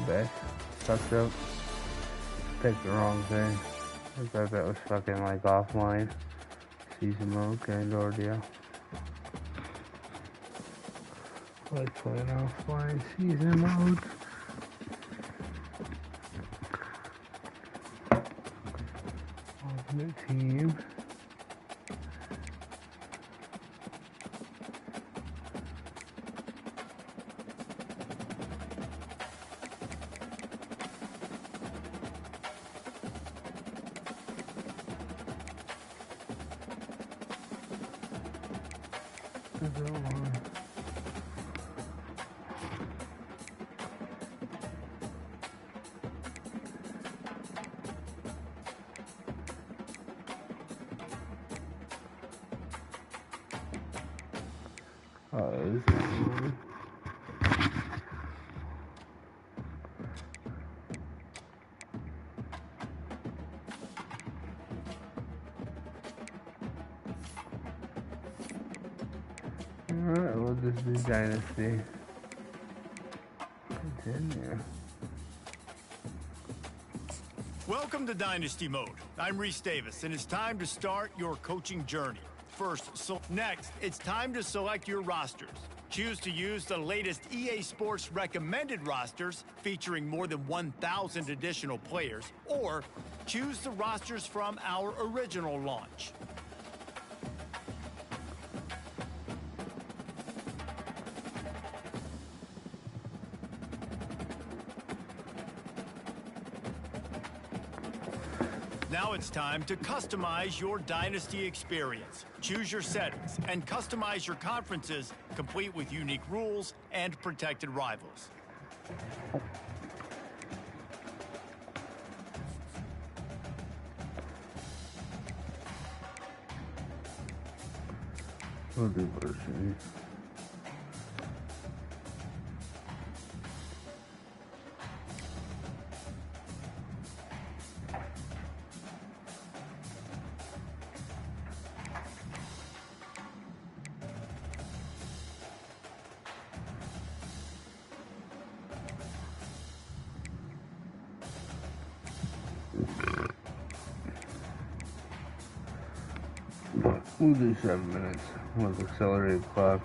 bad. Fucked up. Picked the wrong thing. I thought that was fucking like offline. Season mode kind of ordeal. Like playing offline season mode. Ultimate team. Alright, we'll just do Dynasty. Continue. Welcome to Dynasty Mode. I'm Reese Davis, and it's time to start your coaching journey. Next, it's time to select your rosters. Choose to use the latest EA Sports recommended rosters featuring more than 1,000 additional players, or choose the rosters from our original launch. Now it's time to customize your Dynasty experience. Choose your settings and customize your conferences, complete with unique rules and protected rivals. We'll do version. We'll do 7 minutes with accelerated clock.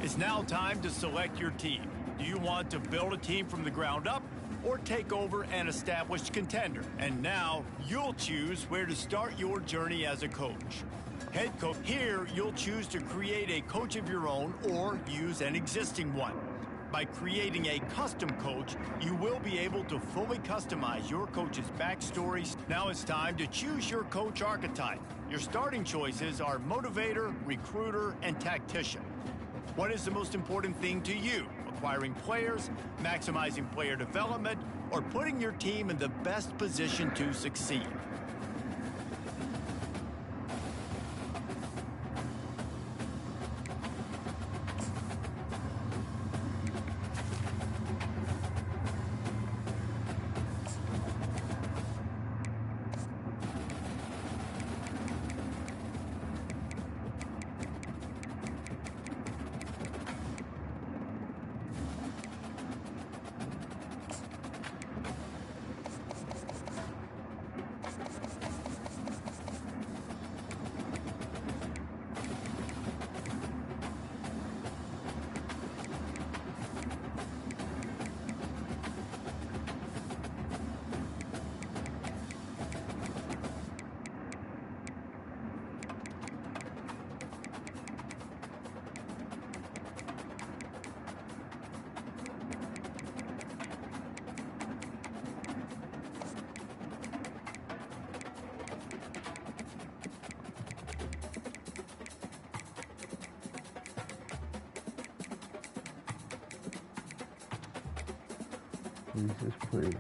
It's now time to select your team. Do you want to build a team from the ground up or take over an established contender? And now you'll choose where to start your journey as a coach. Head coach. Here, you'll choose to create a coach of your own or use an existing one. By creating a custom coach, you will be able to fully customize your coach's backstories. Now it's time to choose your coach archetype. Your starting choices are motivator, recruiter, and tactician. What is the most important thing to you? Acquiring players, maximizing player development, or putting your team in the best position to succeed? Jesus, please.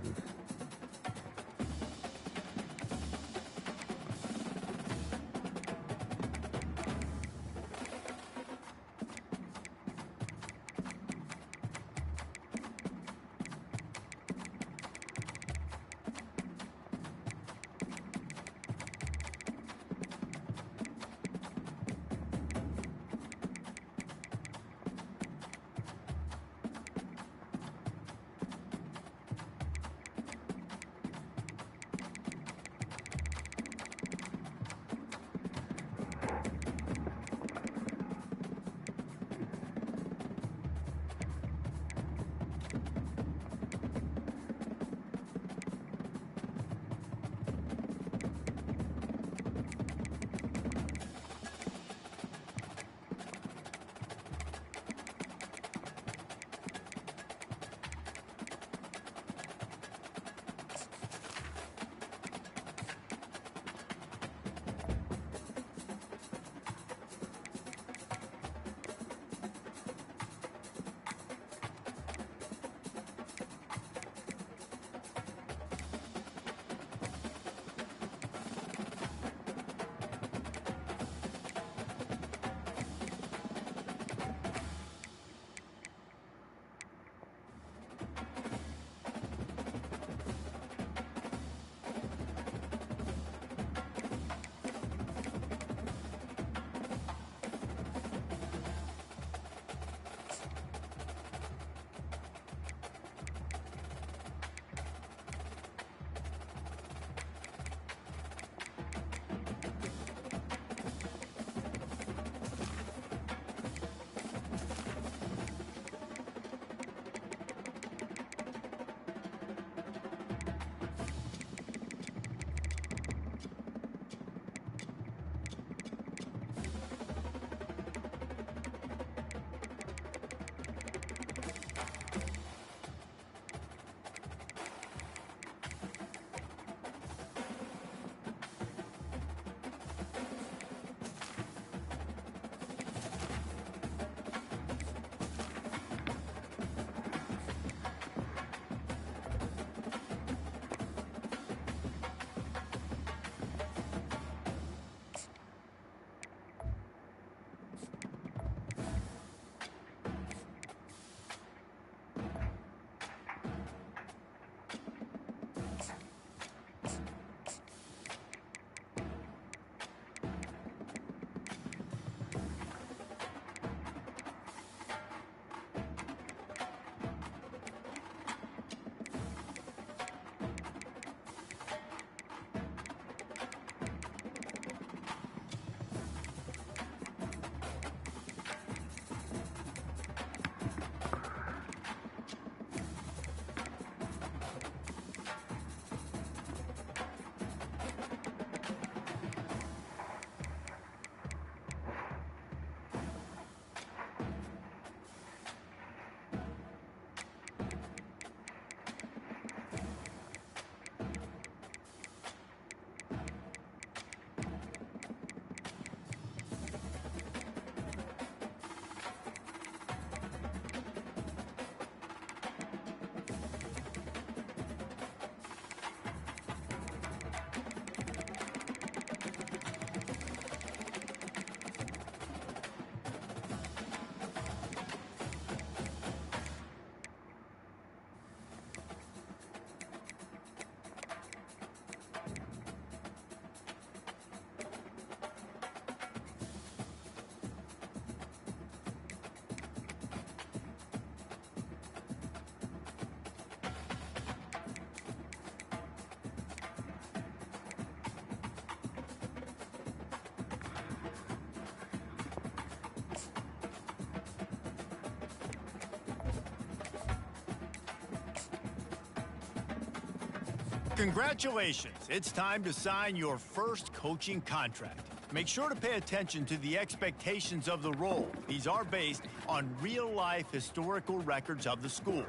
Congratulations, it's time to sign your first coaching contract. Make sure to pay attention to the expectations of the role. These are based on real-life historical records of the school.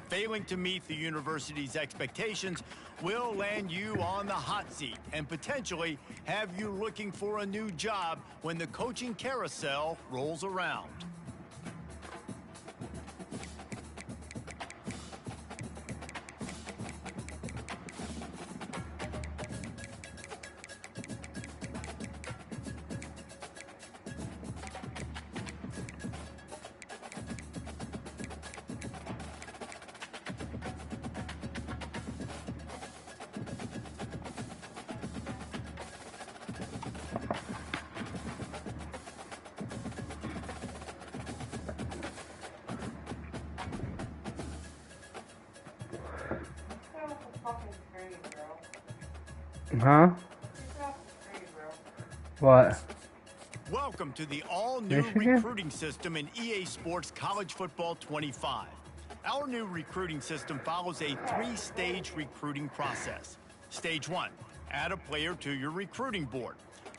Failing to meet the university's expectations will land you on the hot seat and potentially have you looking for a new job when the coaching carousel rolls around. Huh? What? Welcome to the all-new Michigan? recruiting system in EA Sports College Football 25. Our new recruiting system follows a 3-stage recruiting process. Stage 1, add a player to your recruiting board.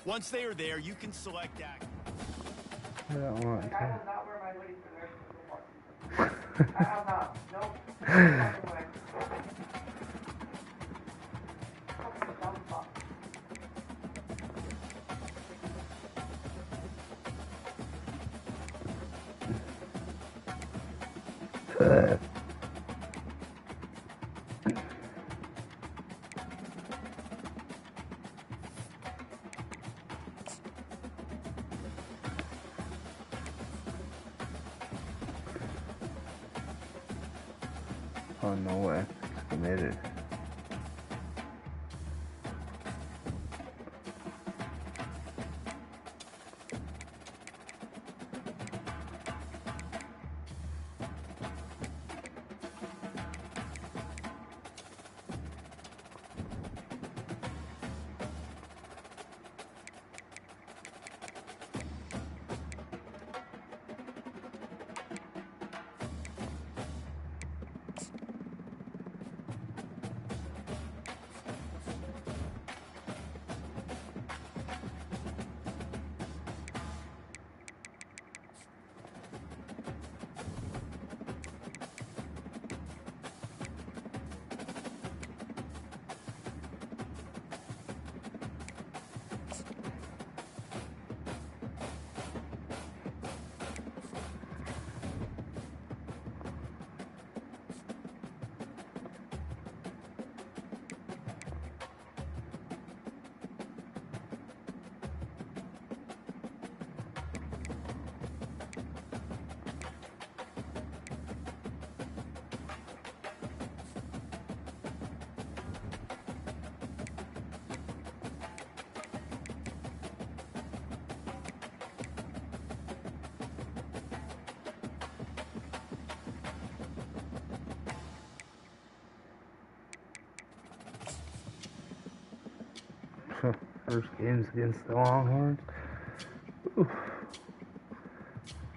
Once they are there, you can select act. I don't want to. I will not wear my hoodie for the rest of the football season. I will not. Nope. No fucking way. Fucking dumb fuck. Oh, no way. Committed. First game's against the Longhorns. Oof.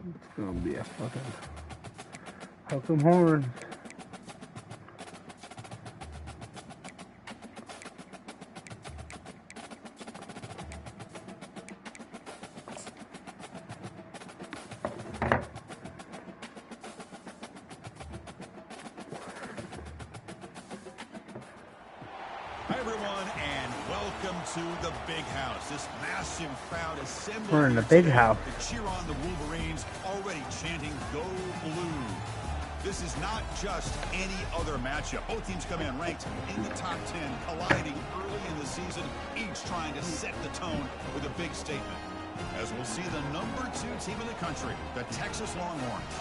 It's gonna be a fucking horns. Hi, everyone, and welcome to the Big House. This massive crowd assembled We're in the here Big today House. to cheer on the Wolverines, already chanting "Go Blue." This is not just any other matchup. Both teams come in ranked in the top 10, colliding early in the season, each trying to set the tone with a big statement. As we'll see the number 2 team in the country, the Texas Longhorns,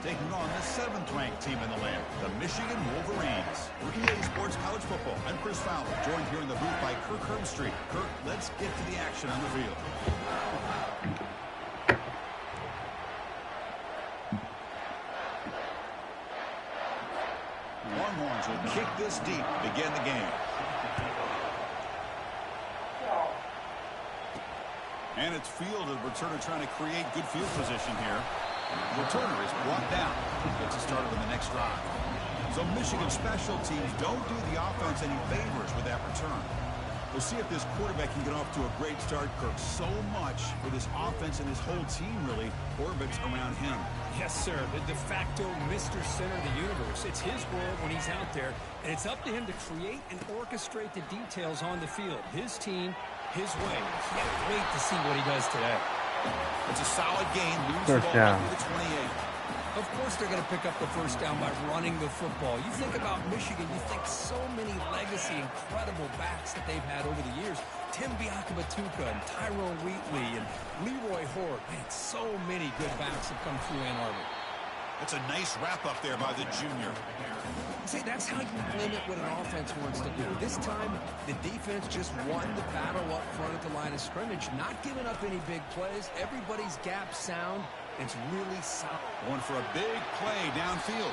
taking on the 7th-ranked team in the land, the Michigan Wolverines. For EA Sports College Football, I'm Chris Fowler, joined here in the booth by Kirk Herbstreit. Kirk, let's get to the action on the field. Longhorns will kick this deep to begin the game. And it's fielded. Returner trying to create good field position here. Returner is brought down. Gets it started on the next drive. So Michigan special teams don't do the offense any favors with that return. We'll see if this quarterback can get off to a great start, Kirk. So much for this offense and his whole team really orbits around him. Yes, sir. The de facto Mr. Center of the universe. It's his world when he's out there, and it's up to him to create and orchestrate the details on the field. His team, his way. Can't wait to see what he does today. It's a solid game. Moves the First ball down. up to the 28. Of course they're going to pick up the first down by running the football. You think about Michigan, you think so many legacy, incredible backs that they've had over the years. Tim Biakabatuka and Tyrone Wheatley and Leroy Hort. Man, so many good backs have come through Ann Arbor. That's a nice wrap up there by the junior. See, that's how you limit what an offense wants to do. This time, the defense just won the battle up front at the line of scrimmage, not giving up any big plays. Everybody's gap sound. It's really solid. Going for a big play downfield.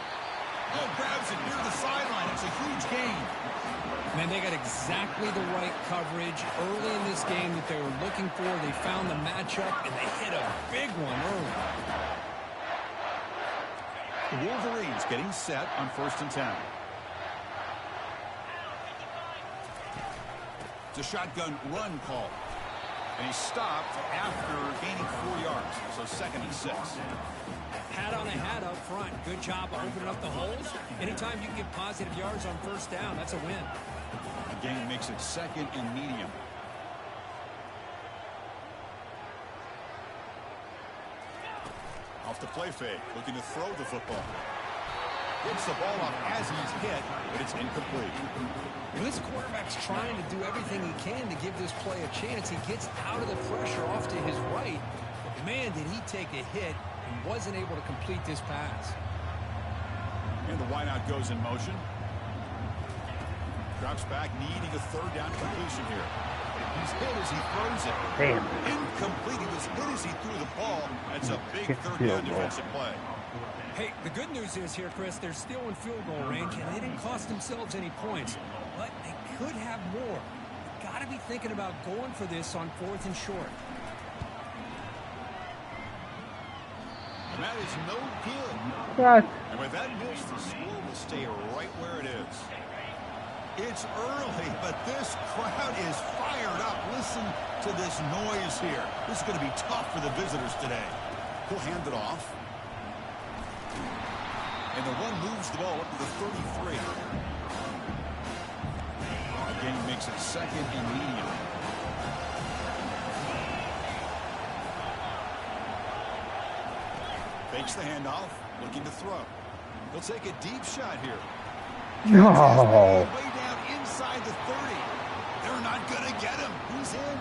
Oh, grabs it near the sideline. It's a huge gain. Man, they got exactly the right coverage early in this game that they were looking for. They found the matchup, and they hit a big one early. The Wolverines getting set on 1st and 10. It's a shotgun run call. And he stopped after gaining 4 yards. So 2nd and 6. Hat on a hat up front. Good job of opening up the holes. Anytime you can get positive yards on 1st down, that's a win. The game makes it 2nd and medium. Off the play fake, looking to throw the football. Gets the ball up as he's hit, but it's incomplete. And this quarterback's trying to do everything he can to give this play a chance. He gets out of the pressure off to his right. But man, did he take a hit and wasn't able to complete this pass. And the wideout goes in motion. Drops back, needing a 3rd down completion here. He's hit as he throws it. Damn. Incomplete. He was hit as he threw the ball. That's a big 3rd down defensive play. Hey, the good news is here, Chris, they're still in field goal range, and they didn't cost themselves any points. But they could have more. You've got to be thinking about going for this on 4th and short. And that is no good. What? And with that miss, the score will stay right where it is. It's early, but this crowd is fired up. Listen to this noise here. This is going to be tough for the visitors today. He'll hand it off. And the one moves the ball up to the 33. Again, makes it 2nd and medium. Fakes the handoff, looking to throw. He'll take a deep shot here. No. Way down inside the 30. They're not going to get him. He's in.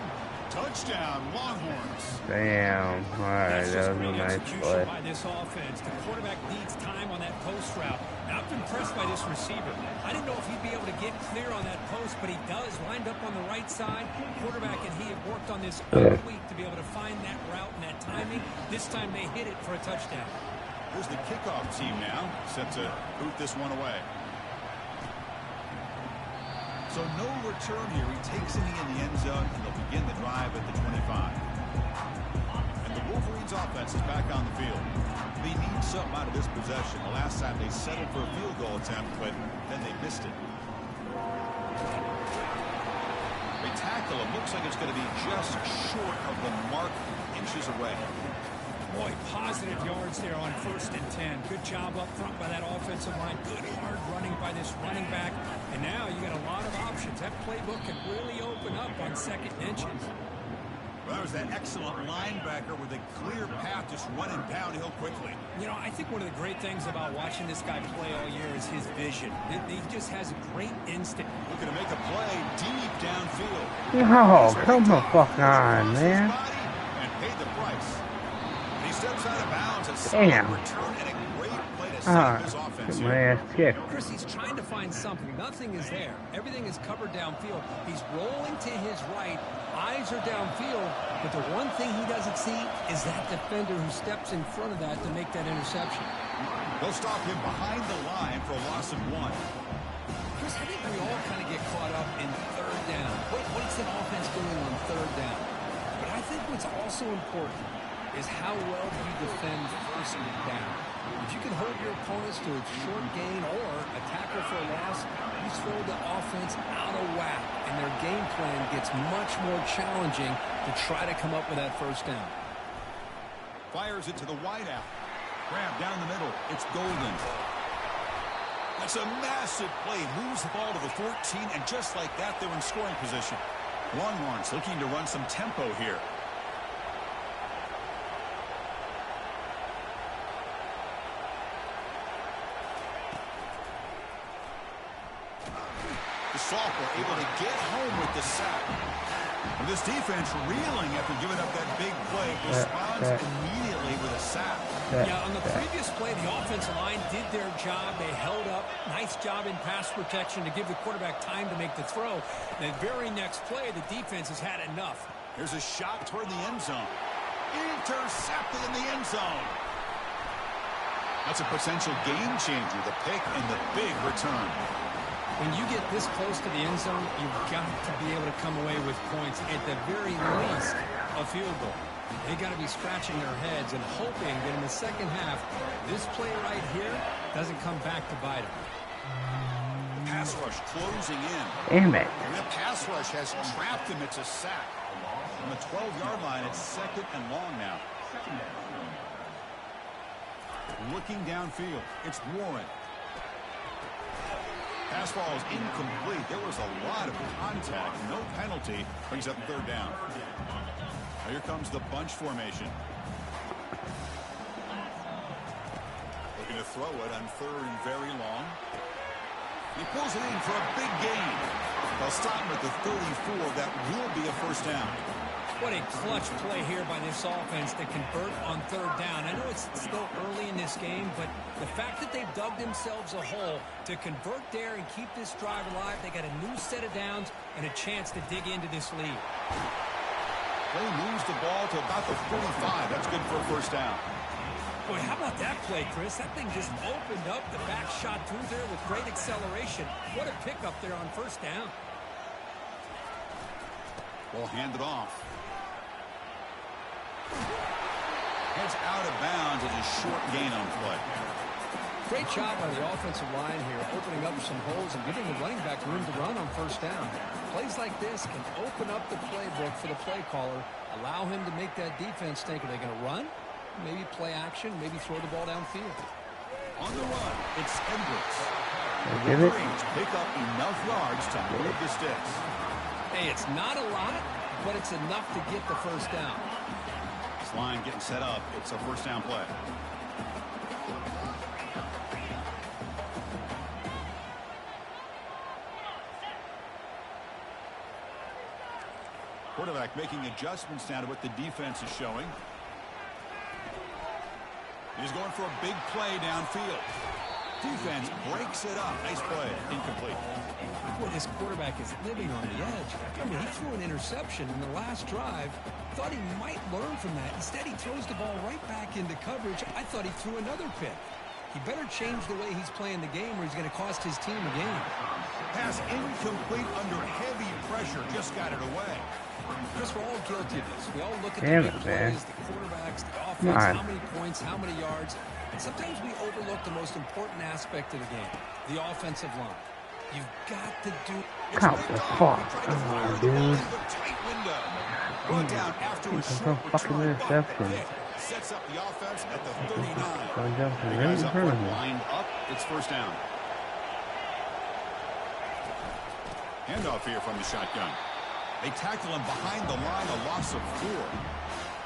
Touchdown, Longhorns. Damn. Alright, that was a nice play. By this offense. The quarterback needs time on that post route. Now, I'm impressed by this receiver. I didn't know if he'd be able to get clear on that post, but he does. Lined up on the right side. Quarterback and he have worked on this all week to be able to find that route and that timing. This time they hit it for a touchdown. Here's the kickoff team now, set to boot this one away. So no return here. He takes it in the end zone, and they'll begin the drive at the 25. And the Wolverines offense is back on the field. They need something out of this possession. The last time they settled for a field goal attempt, but then they missed it. They tackle him. Looks like it's going to be just short of the mark, inches away. Boy, positive yards there on 1st and 10. Good job up front by that offensive line. Good hard running by this running back. And now you got a lot of options. That playbook can really open up on 2nd and inches. Well, that was that excellent linebacker with a clear path, just run and pound hill quickly. You know, I think one of the great things about watching this guy play all year is his vision. He just has a great instinct. Looking to make a play deep downfield. No, come the fuck on, man. And paid the price. He steps out of bounds. A Damn. return and a great play to save his offense. My ass kicked. Chris, he's trying to find something. Nothing is there. Everything is covered downfield. He's rolling to his right. Eyes are downfield. But the one thing he doesn't see is that defender who steps in front of that to make that interception. They'll stop him behind the line for a loss of 1. Chris, I think we all kind of get caught up in 3rd down. What's an offense doing on 3rd down? But I think what's also important is how well do you defend 1st down. If you can hold your opponents to a short gain or a tackle for a loss, you throw the offense out of whack, and their game plan gets much more challenging to try to come up with that 1st down. Fires it to the wideout. Grab down the middle. It's Golden. That's a massive play. Moves the ball to the 14, and just like that, they're in scoring position. Longhorns looking to run some tempo here. The sophomore able to get home with the sack. And this defense reeling after giving up that big play. Responds immediately with a sack. Yeah, on the previous play, the offensive line did their job. They held up. Nice job in pass protection to give the quarterback time to make the throw. The very next play, the defense has had enough. Here's a shot toward the end zone. Intercepted in the end zone. That's a potential game changer, the pick and the big return. When you get this close to the end zone, you've got to be able to come away with points, at the very least, a field goal. They got to be scratching their heads and hoping that in the second half, this play right here doesn't come back to bite them. The pass rush closing in. Damn it. And that pass rush has trapped him. It's a sack. On the 12-yard line, it's 2nd and long now. Looking downfield, it's Warren. Pass ball is incomplete. There was a lot of contact. No penalty. Brings up 3rd down. Now here comes the bunch formation. Looking to throw it on 3rd and very long. He pulls it in for a big gain. They'll stop him at the 34. That will be a 1st down. What a clutch play here by this offense to convert on 3rd down. I know it's still early in this game, but the fact that they've dug themselves a hole to convert there and keep this drive alive, they got a new set of downs and a chance to dig into this lead. They moves the ball to about the 45. That's good for a 1st down. Boy, how about that play, Chris? That thing just opened up. The back shot through there with great acceleration. What a pickup there on 1st down. Ball handed off. Heads out of bounds as a short gain on play. Great job by the offensive line here, opening up some holes and giving the running back room to run on 1st down. Plays like this can open up the playbook for the play caller, allow him to make that defense think, are they going to run? Maybe play action, maybe throw the ball downfield. On the run, it's Edwards. Give it. Wolverines pick up enough yards to move the sticks. Hey, it's not a lot, but it's enough to get the 1st down. This line getting set up. It's a 1st down play. Quarterback making adjustments now to what the defense is showing. He's going for a big play downfield. Defense breaks it up. Nice play. Incomplete. Boy, this quarterback is living on the edge. I mean, he threw an interception in the last drive. Thought he might learn from that. Instead, he throws the ball right back into coverage. I thought he threw another pick. He better change the way he's playing the game or he's going to cost his team a game. Pass incomplete under heavy pressure. Just got it away. Chris, we're all guilty of this. We all look at Damn the big it, man. plays, the quarterbacks, the offense, how many points, how many yards. And sometimes we overlook the most important aspect of the game, the offensive line. You've got to do... Count the fuck. Dude. Tight window. Brought down after a short fucking return. interception. Sets up the offense at the 39. Jumping The right guys in up front of front me. lined up. It's 1st down. Handoff here from the shotgun. They tackle him behind the line, a loss of 4.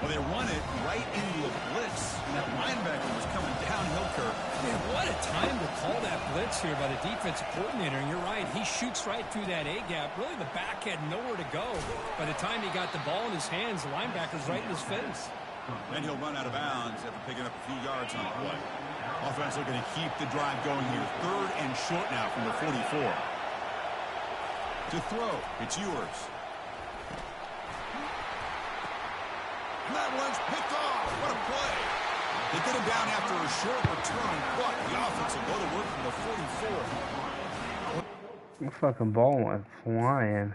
Well, they run it right into a blitz, and that linebacker was coming downhill curve. Man, what a time to call that blitz here by the defensive coordinator. And you're right, he shoots right through that A-gap. Really, the back had nowhere to go. By the time he got the ball in his hands, the linebacker's right in his face. Then he'll run out of bounds after picking up a few yards on the play. Offense looking to keep the drive going here. 3rd and short now from the 44. To throw, it's yours. And that one's picked off. What a play. They get him down after a short return, but the offense will go to work from the 44. The fucking ball went flying.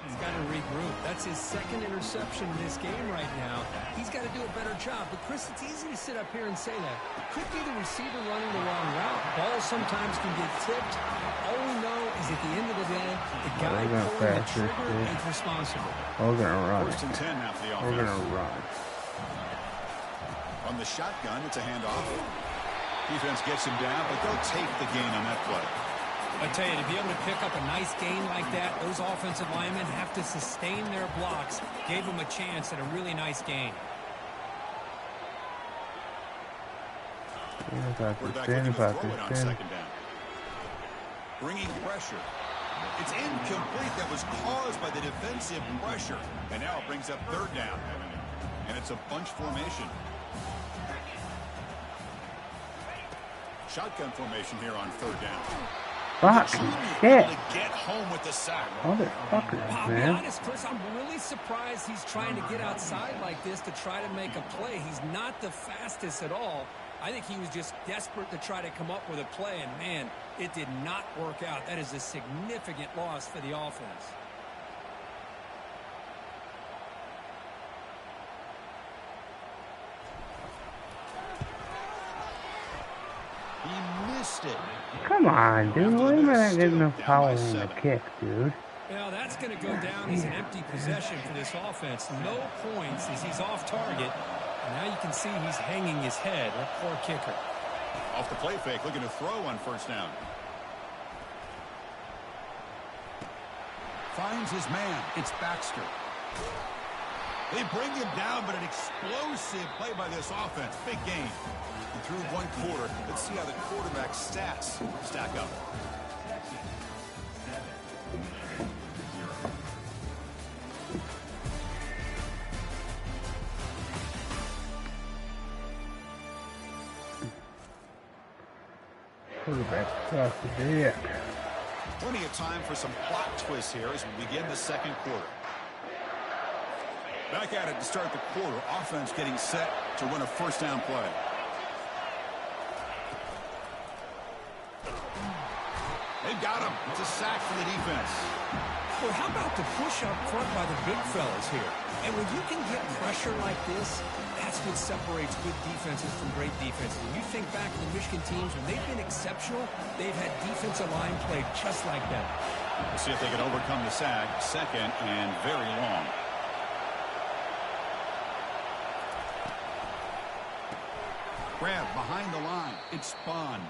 He's got to regroup. That's his 2nd interception in this game right now. He's got to do a better job. But, Chris, it's easy to sit up here and say that. Could be the receiver running the wrong route. Balls sometimes can get tipped. All we know is at the end of the day, the guy pulling the trigger is responsible. We're gonna run. 1st and 10 now for the offense. We're gonna run. On the shotgun, it's a handoff. Defense gets him down, but they'll take the gain on that play. I tell you, to be able to pick up a nice gain like that, those offensive linemen have to sustain their blocks. Gave them a chance at a really nice gain. Quarterback looking to throw it on 2nd down. Bringing pressure. It's incomplete. That was caused by the defensive pressure. And now it brings up 3rd down. And it's a bunch formation. Shotgun formation here on 3rd down. Fucking shit. To get home with the sack. Motherfuckers, I'll be man. honest, Chris, I'm really surprised he's trying to get outside like this to try to make a play. He's not the fastest at all. I think he was just desperate to try to come up with a play, and, man, it did not work out. That is a significant loss for the offense. He missed it. Come on, dude. Why am I not getting no foul on the kick, dude? Well, that's going to go down as an empty possession for this offense. No points as he's off target. And now you can see he's hanging his head. That poor kicker. Off the play fake, looking to throw on first down. Finds his man. It's Baxter. They bring him down, but an explosive play by this offense. Big gain. And through one quarter, let's see how the quarterback's stats stack up. Quarterback sucks a dick. Plenty of time for some plot twists here as we begin the second quarter. Back at it to start the quarter. Offense getting set to run a first down play. They've got him. It's a sack for the defense. Well, how about the push up front by the big fellas here? And when you can get pressure like this, that's what separates good defenses from great defenses. When you think back to the Michigan teams, when they've been exceptional, they've had defensive line play just like that. We'll see if they can overcome the sack. Second and very long. Grab behind the line. It's Spahn.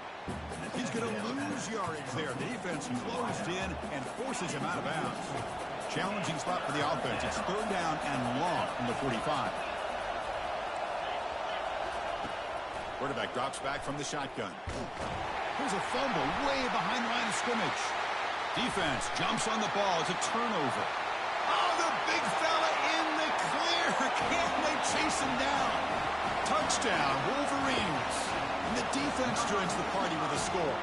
He's going to lose yardage there. The defense closed in and forces him out of bounds. Challenging spot for the offense. It's third down and long from the 45. Quarterback drops back from the shotgun. Here's a fumble way behind the line of scrimmage. Defense jumps on the ball. It's a turnover. Oh, the big fella in the clear. Can't they chase him down? Touchdown, Wolverines. And the defense joins the party with a score.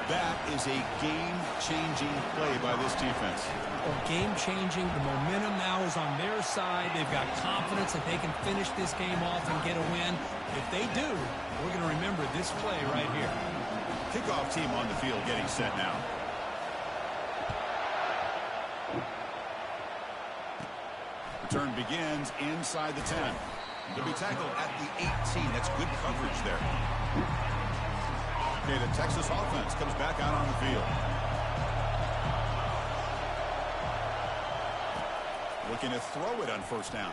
That is a game-changing play by this defense. Well, game-changing. The momentum now is on their side. They've got confidence that they can finish this game off and get a win. If they do, we're going to remember this play right here. Kickoff team on the field getting set now. Return begins inside the 10. They'll be tackled at the 18. That's good coverage there. Okay, the Texas offense comes back out on the field. Looking to throw it on first down.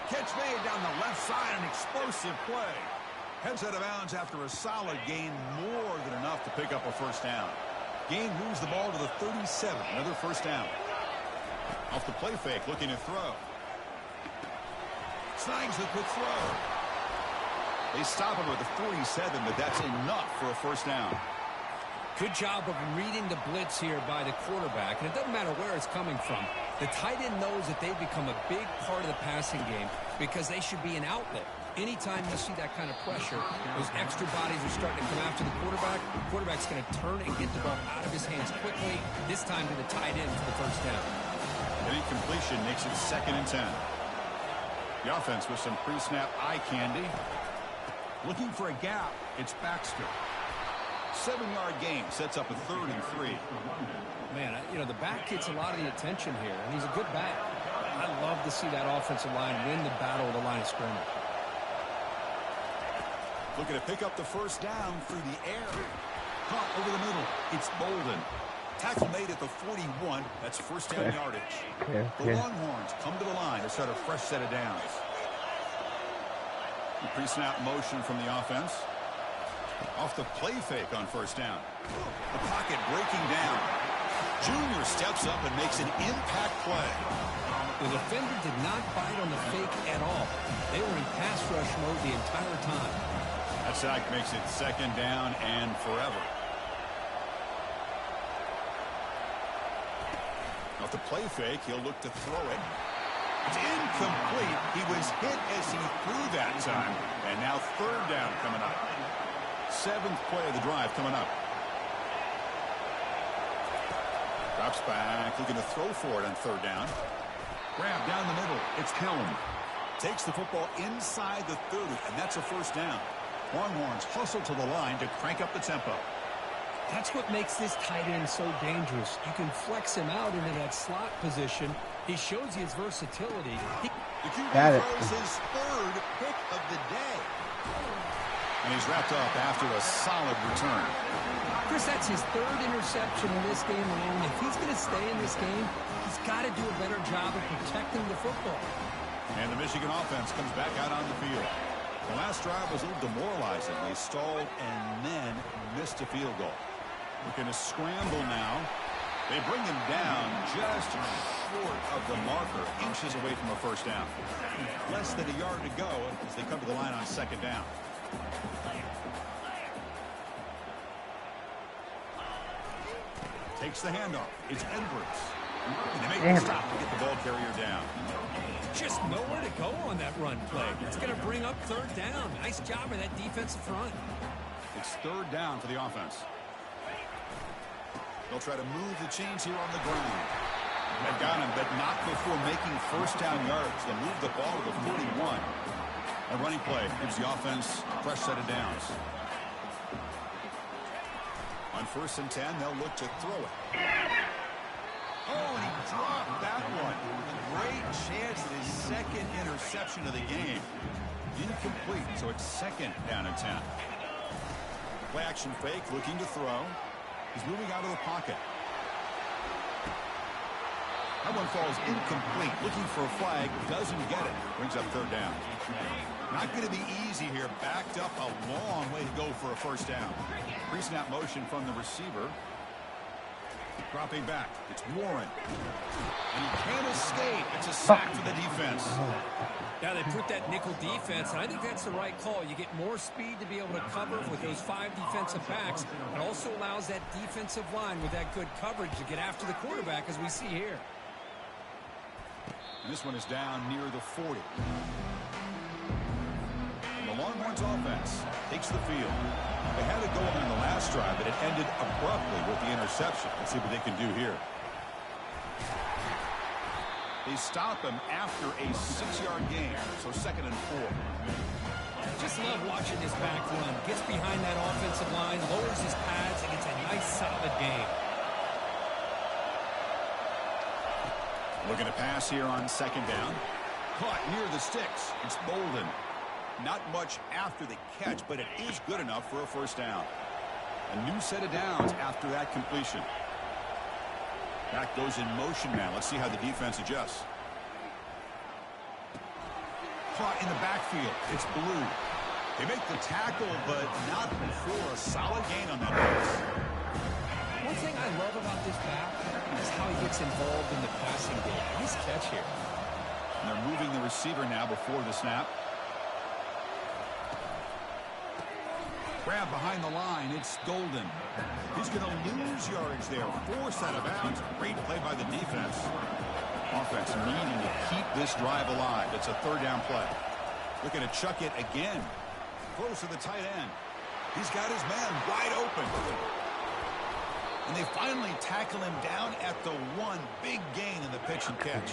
Catch made down the left side, an explosive play. Heads out of bounds after a solid gain, more than enough to pick up a first down. Gain moves the ball to the 37, another first down. Off the play fake, looking to throw. Snags the quick throw. They stop him at the 47, but that's enough for a first down. Good job of reading the blitz here by the quarterback, and it doesn't matter where it's coming from. The tight end knows that they've become a big part of the passing game because they should be an outlet. Anytime you see that kind of pressure, those extra bodies are starting to come after the quarterback's going to turn and get the ball out of his hands quickly, this time to the tight end for the first down. Any completion makes it 2nd and 10. The offense with some pre-snap eye candy. Looking for a gap, it's Baxter. 7-yard gain sets up a 3rd and 3. Man, you know, the back gets a lot of the attention here, and he's a good back. I love to see that offensive line win the battle of the line of scrimmage. Looking to pick up the first down through the air. Caught over the middle. It's Bolden. Tackle made at the 41. That's first down yardage. The Longhorns come to the line to start a fresh set of downs. The pre-snap motion from the offense. Off the play fake on first down. The pocket breaking down. Junior steps up and makes an impact play. The defender did not bite on the fake at all. They were in pass rush mode the entire time. That sack makes it 2nd down and forever. Off the play fake, he'll look to throw it. It's incomplete. He was hit as he threw that time. And now 3rd down coming up. 7th play of the drive coming up. Drops back, looking to throw for it on 3rd down. Grab down the middle. It's Helm. Takes the football inside the 30, and that's a 1st down. Longhorns hustle to the line to crank up the tempo. That's what makes this tight end so dangerous. You can flex him out into that slot position. He shows you his versatility. The QB Got it. throws his 3rd pick of the day. And he's wrapped up after a solid return. Chris, that's his 3rd interception in this game alone. If he's going to stay in this game, he's got to do a better job of protecting the football. And the Michigan offense comes back out on the field. The last drive was a little demoralizing. They stalled and then missed a field goal. Looking to scramble now. They bring him down just short of the marker, inches away from a 1st down. Less than a yard to go as they come to the line on 2nd down. Takes the handoff. It's Edwards. And they make the stop to get the ball carrier down. Just nowhere to go on that run play. It's going to bring up 3rd down. Nice job of that defensive front. It's 3rd down for the offense. They'll try to move the chains here on the ground. They got him, but not before making 1st down yards. They'll move the ball to the 41. A running play gives the offense a fresh set of downs. On 1st and 10, they'll look to throw it. Oh, and he dropped that one. A great chance at his 2nd interception of the game. Incomplete, so it's 2nd down and 10. Play action fake, looking to throw. He's moving out of the pocket. That one falls incomplete. Looking for a flag, doesn't get it. Brings up 3rd down. Not going to be easy here. Backed up a long way to go for a 1st down. Pre-snap motion from the receiver. Dropping back. It's Warren. And he can't escape. It's a sack for the defense. Now they put that nickel defense, and I think that's the right call. You get more speed to be able to cover with those 5 defensive backs. It also allows that defensive line with that good coverage to get after the quarterback, as we see here. And this one is down near the 40. And the Longhorns offense takes the field. They had it going on the last drive, but it ended abruptly with the interception. Let's see what they can do here. They stop him after a 6-yard gain, so 2nd and 4. Just love watching this back run. Gets behind that offensive line, lowers his pads, and gets a nice, solid gain. Looking to pass here on 2nd down. Caught near the sticks. It's Bolden. Not much after the catch, but it is good enough for a 1st down. A new set of downs after that completion. Back goes in motion now. Let's see how the defense adjusts. Caught in the backfield. It's Blue. They make the tackle, but not before a solid gain on that pass. One thing I love about this back is how he gets involved in the passing game. Nice catch here. And they're moving the receiver now before the snap. Grab behind the line. It's Golden. He's going to lose yardage there. Forced out of bounds. Great play by the defense. Offense needing to keep this drive alive. It's a 3rd down play. Looking to chuck it again. Close to the tight end. He's got his man wide open. And they finally tackle him down at the 1. Big gain in the pitch and catch.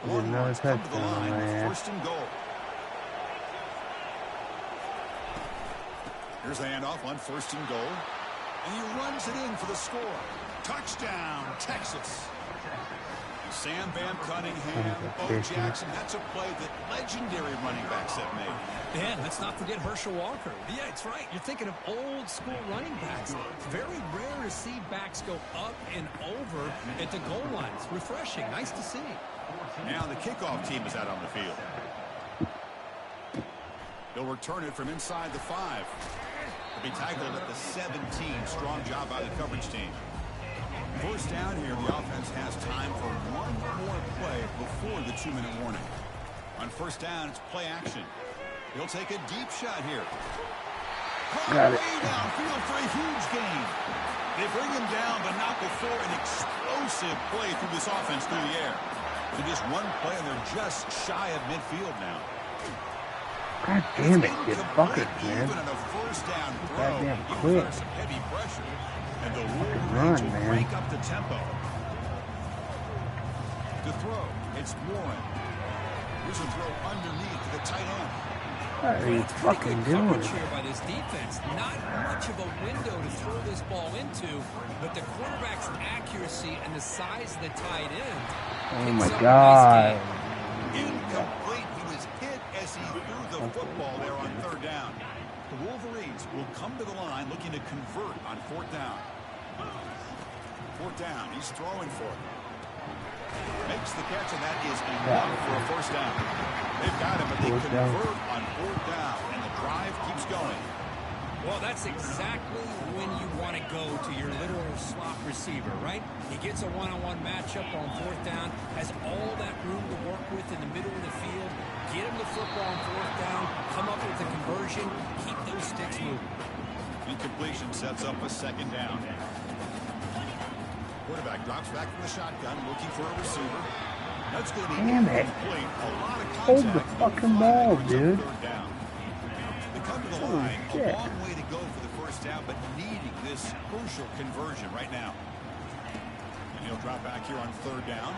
Longhorns come to the line with 1st and goal. Here's the handoff on 1st and goal. And he runs it in for the score. Touchdown, Texas. Sam Bam Cunningham, Bo Jackson. That's a play that legendary running backs have made. And let's not forget Herschel Walker. Yeah, it's right. You're thinking of old school running backs. Very rare to see backs go up and over at the goal line. It's refreshing. Nice to see. Now the kickoff team is out on the field. They'll return it from inside the 5. They'll be tackled at the 17. Strong job by the coverage team. 1st down here, the offense has time for one more play before the 2-minute warning. On 1st down, it's play action. He'll take a deep shot here. Caught way downfield for a huge gain. They bring him down, but not before an explosive play through this offense through the air. So just one play, and they're just shy of midfield now. God damn it, get fuckers, Even man. on a first down throw, Goddamn he was quick. under some heavy pressure. And the Fucking Wolverines run, will man. crank up the tempo. To throw, it's Warren. Here's a throw underneath to the tight end. What are you It's pretty fucking good doing? coverage here by this defense. Not much of a window to throw this ball into, but the quarterback's accuracy and the size of the tight end. Oh picks my up a god. nice gain. Incomplete. He was hit as he threw the football there on third down. The Wolverines will come to the line looking to convert on fourth down. Fourth down. He's throwing for it. Makes the catch, and that is enough for a first down. They've got him, but they convert on fourth down, and the drive keeps going. Well, that's exactly when you want to go to your literal slot receiver, right? He gets a one-on-one matchup on fourth down, has all that room to work with in the middle of the field, get him the football on fourth down, come up with a conversion, keep those sticks moving. Incompletion sets up a second down. Quarterback drops back from the shotgun, looking for a receiver. That's going to be incomplete. A lot of Hold the contact. fucking ball, dude. Third down. They come to the Holy line. shit. A long way to go for the first down, but needing this crucial conversion right now. And he'll drop back here on third down.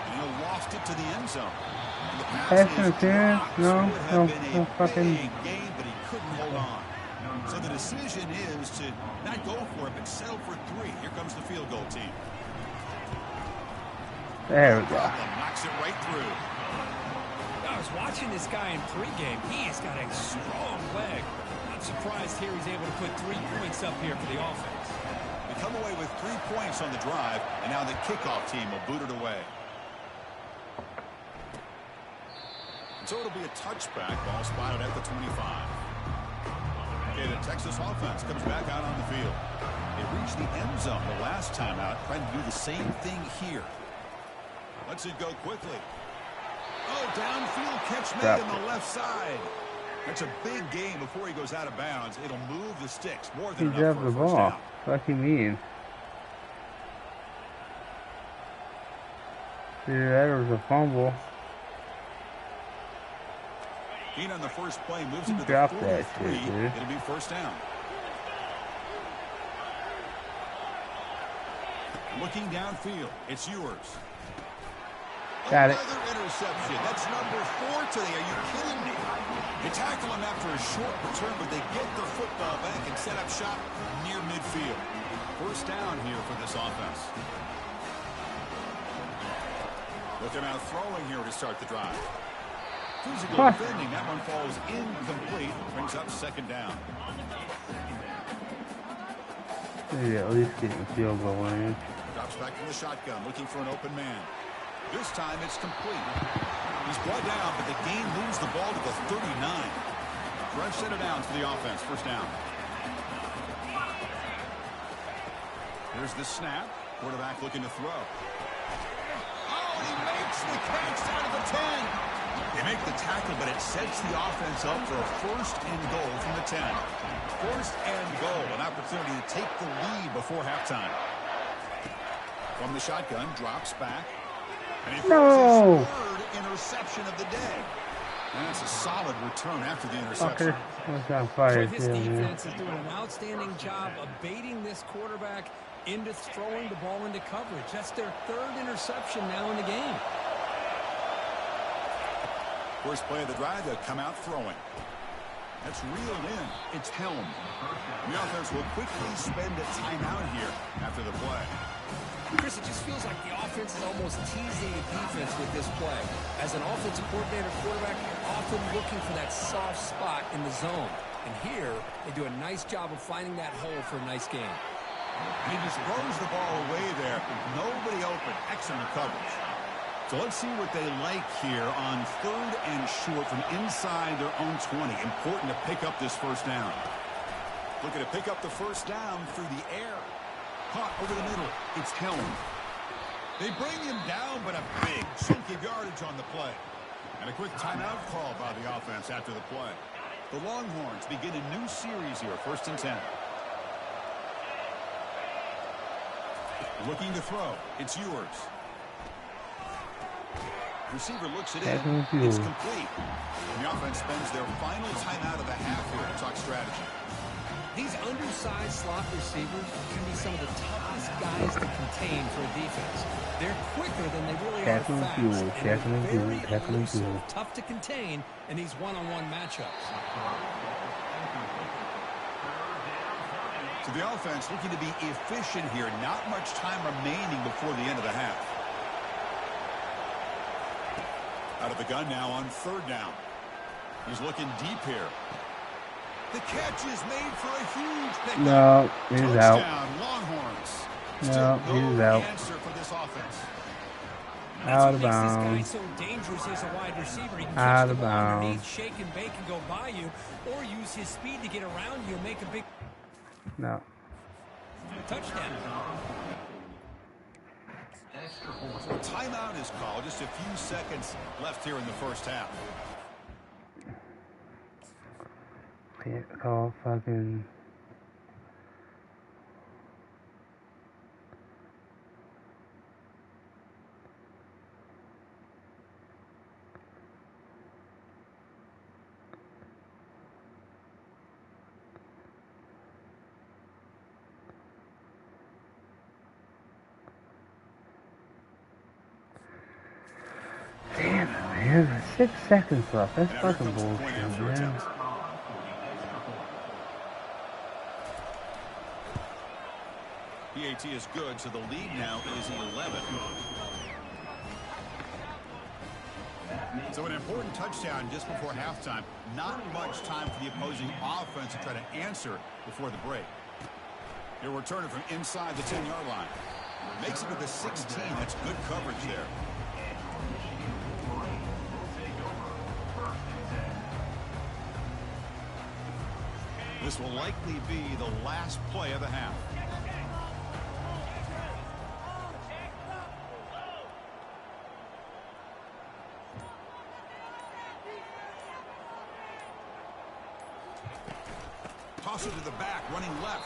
And he'll lost it to the end zone. And the pass Pass is interference? dropped. No, So it would have no, been no a fucking- big gain, but he couldn't hold on. So the decision is to not go for it, but settle for 3. Here comes the field goal team. There we go. Knocks it right through. I was watching this guy in pregame. He has got a strong leg. I'm surprised here he's able to put 3 points up here for the offense. They come away with 3 points on the drive, and now the kickoff team will boot it away. And so it'll be a touchback. Ball spotted at the 25. Okay, the Texas offense comes back out on the field. They reached the end zone the last time out, trying to do the same thing here. Let's it go quickly. Oh, downfield catch made on the left side. That's a big gain before he goes out of bounds. It'll move the sticks more He than enough dropped for the a first ball. down. What do you mean? Either that or it was a fumble. Keen on the first play moves He into the dropped 43. that shit, dude. It'll be first down. Looking downfield, it's yours. Got it. Another interception. That's number 4 today. Are you kidding me? They tackle him after a short return, but they get the football back and set up shop near midfield. First down here for this offense. Looking out throwing here to start the drive. Physical defending. That one falls incomplete. Brings up second down. Maybe at least getting the field goal in. Drops back from the shotgun, looking for an open man. This time it's complete. He's brought down, but the gain moves the ball to the 39. Fresh set it down for the offense. First down. Here's the snap. Quarterback looking to throw. Oh, he makes the catch out of the 10. They make the tackle, but it sets the offense up for a first and goal from the 10. First and goal, an opportunity to take the lead before halftime. From the shotgun, drops back. And he throws his 3rd interception of the day. And that's a solid return after the interception. Fucker. What's on fire? This defense is doing an outstanding job of baiting this quarterback into throwing the ball into coverage. That's their 3rd interception now in the game. First play of the drive, they'll come out throwing. That's reeled in. It's Helm. The offense will quickly spend a timeout here after the play. Chris, it just feels like the offense is almost teasing the defense with this play. As an offensive coordinator quarterback, you're often looking for that soft spot in the zone. And here, they do a nice job of finding that hole for a nice game. He just throws the ball away there. Nobody open. Excellent coverage. So let's see what they like here on 3rd and short from inside their own 20. Important to pick up this first down. Looking to pick up the first down through the air. Caught over the middle. It's Helm. They bring him down, but a big chunk of yardage on the play. And a quick timeout call by the offense after the play. The Longhorns begin a new series here, 1st and 10. Looking to throw. It's yours. Receiver looks it Second in. and few. It's complete. And the offense spends their final timeout of the half here to talk strategy. These undersized slot receivers can be some of the toughest guys to contain for a defense. They're quicker than they really are Second and fast. few. And Second and they're few. very Second and few. elusive, tough to contain in these one-on-one matchups. So the offense looking to be efficient here. Not much time remaining before the end of the half. Out of the gun now on third down. He's looking deep here. The catch is made for a huge pickup. No, he's out. Touchdown, Longhorns. No, Still he's no out. answer for this offense. Out of That's what bounds. makes this guy so dangerous as a wide receiver. He can Out catch the of ball bounds. underneath, shake and bake and go by you, or use his speed to get around you and make a big No. touchdown. So a timeout is called. Just a few seconds left here in the first half. Can't call fucking. Damn it, man. 6 seconds left. That's And now here fucking comes the point bullshit, after man. attempt. PAT is good, so the lead now is 11. So an important touchdown just before halftime. Not much time for the opposing offense to try to answer before the break. He'll return it from inside the 10-yard line. Makes it to the 16. That's good coverage there. This will likely be the last play of the half. Toss it to the back, running left.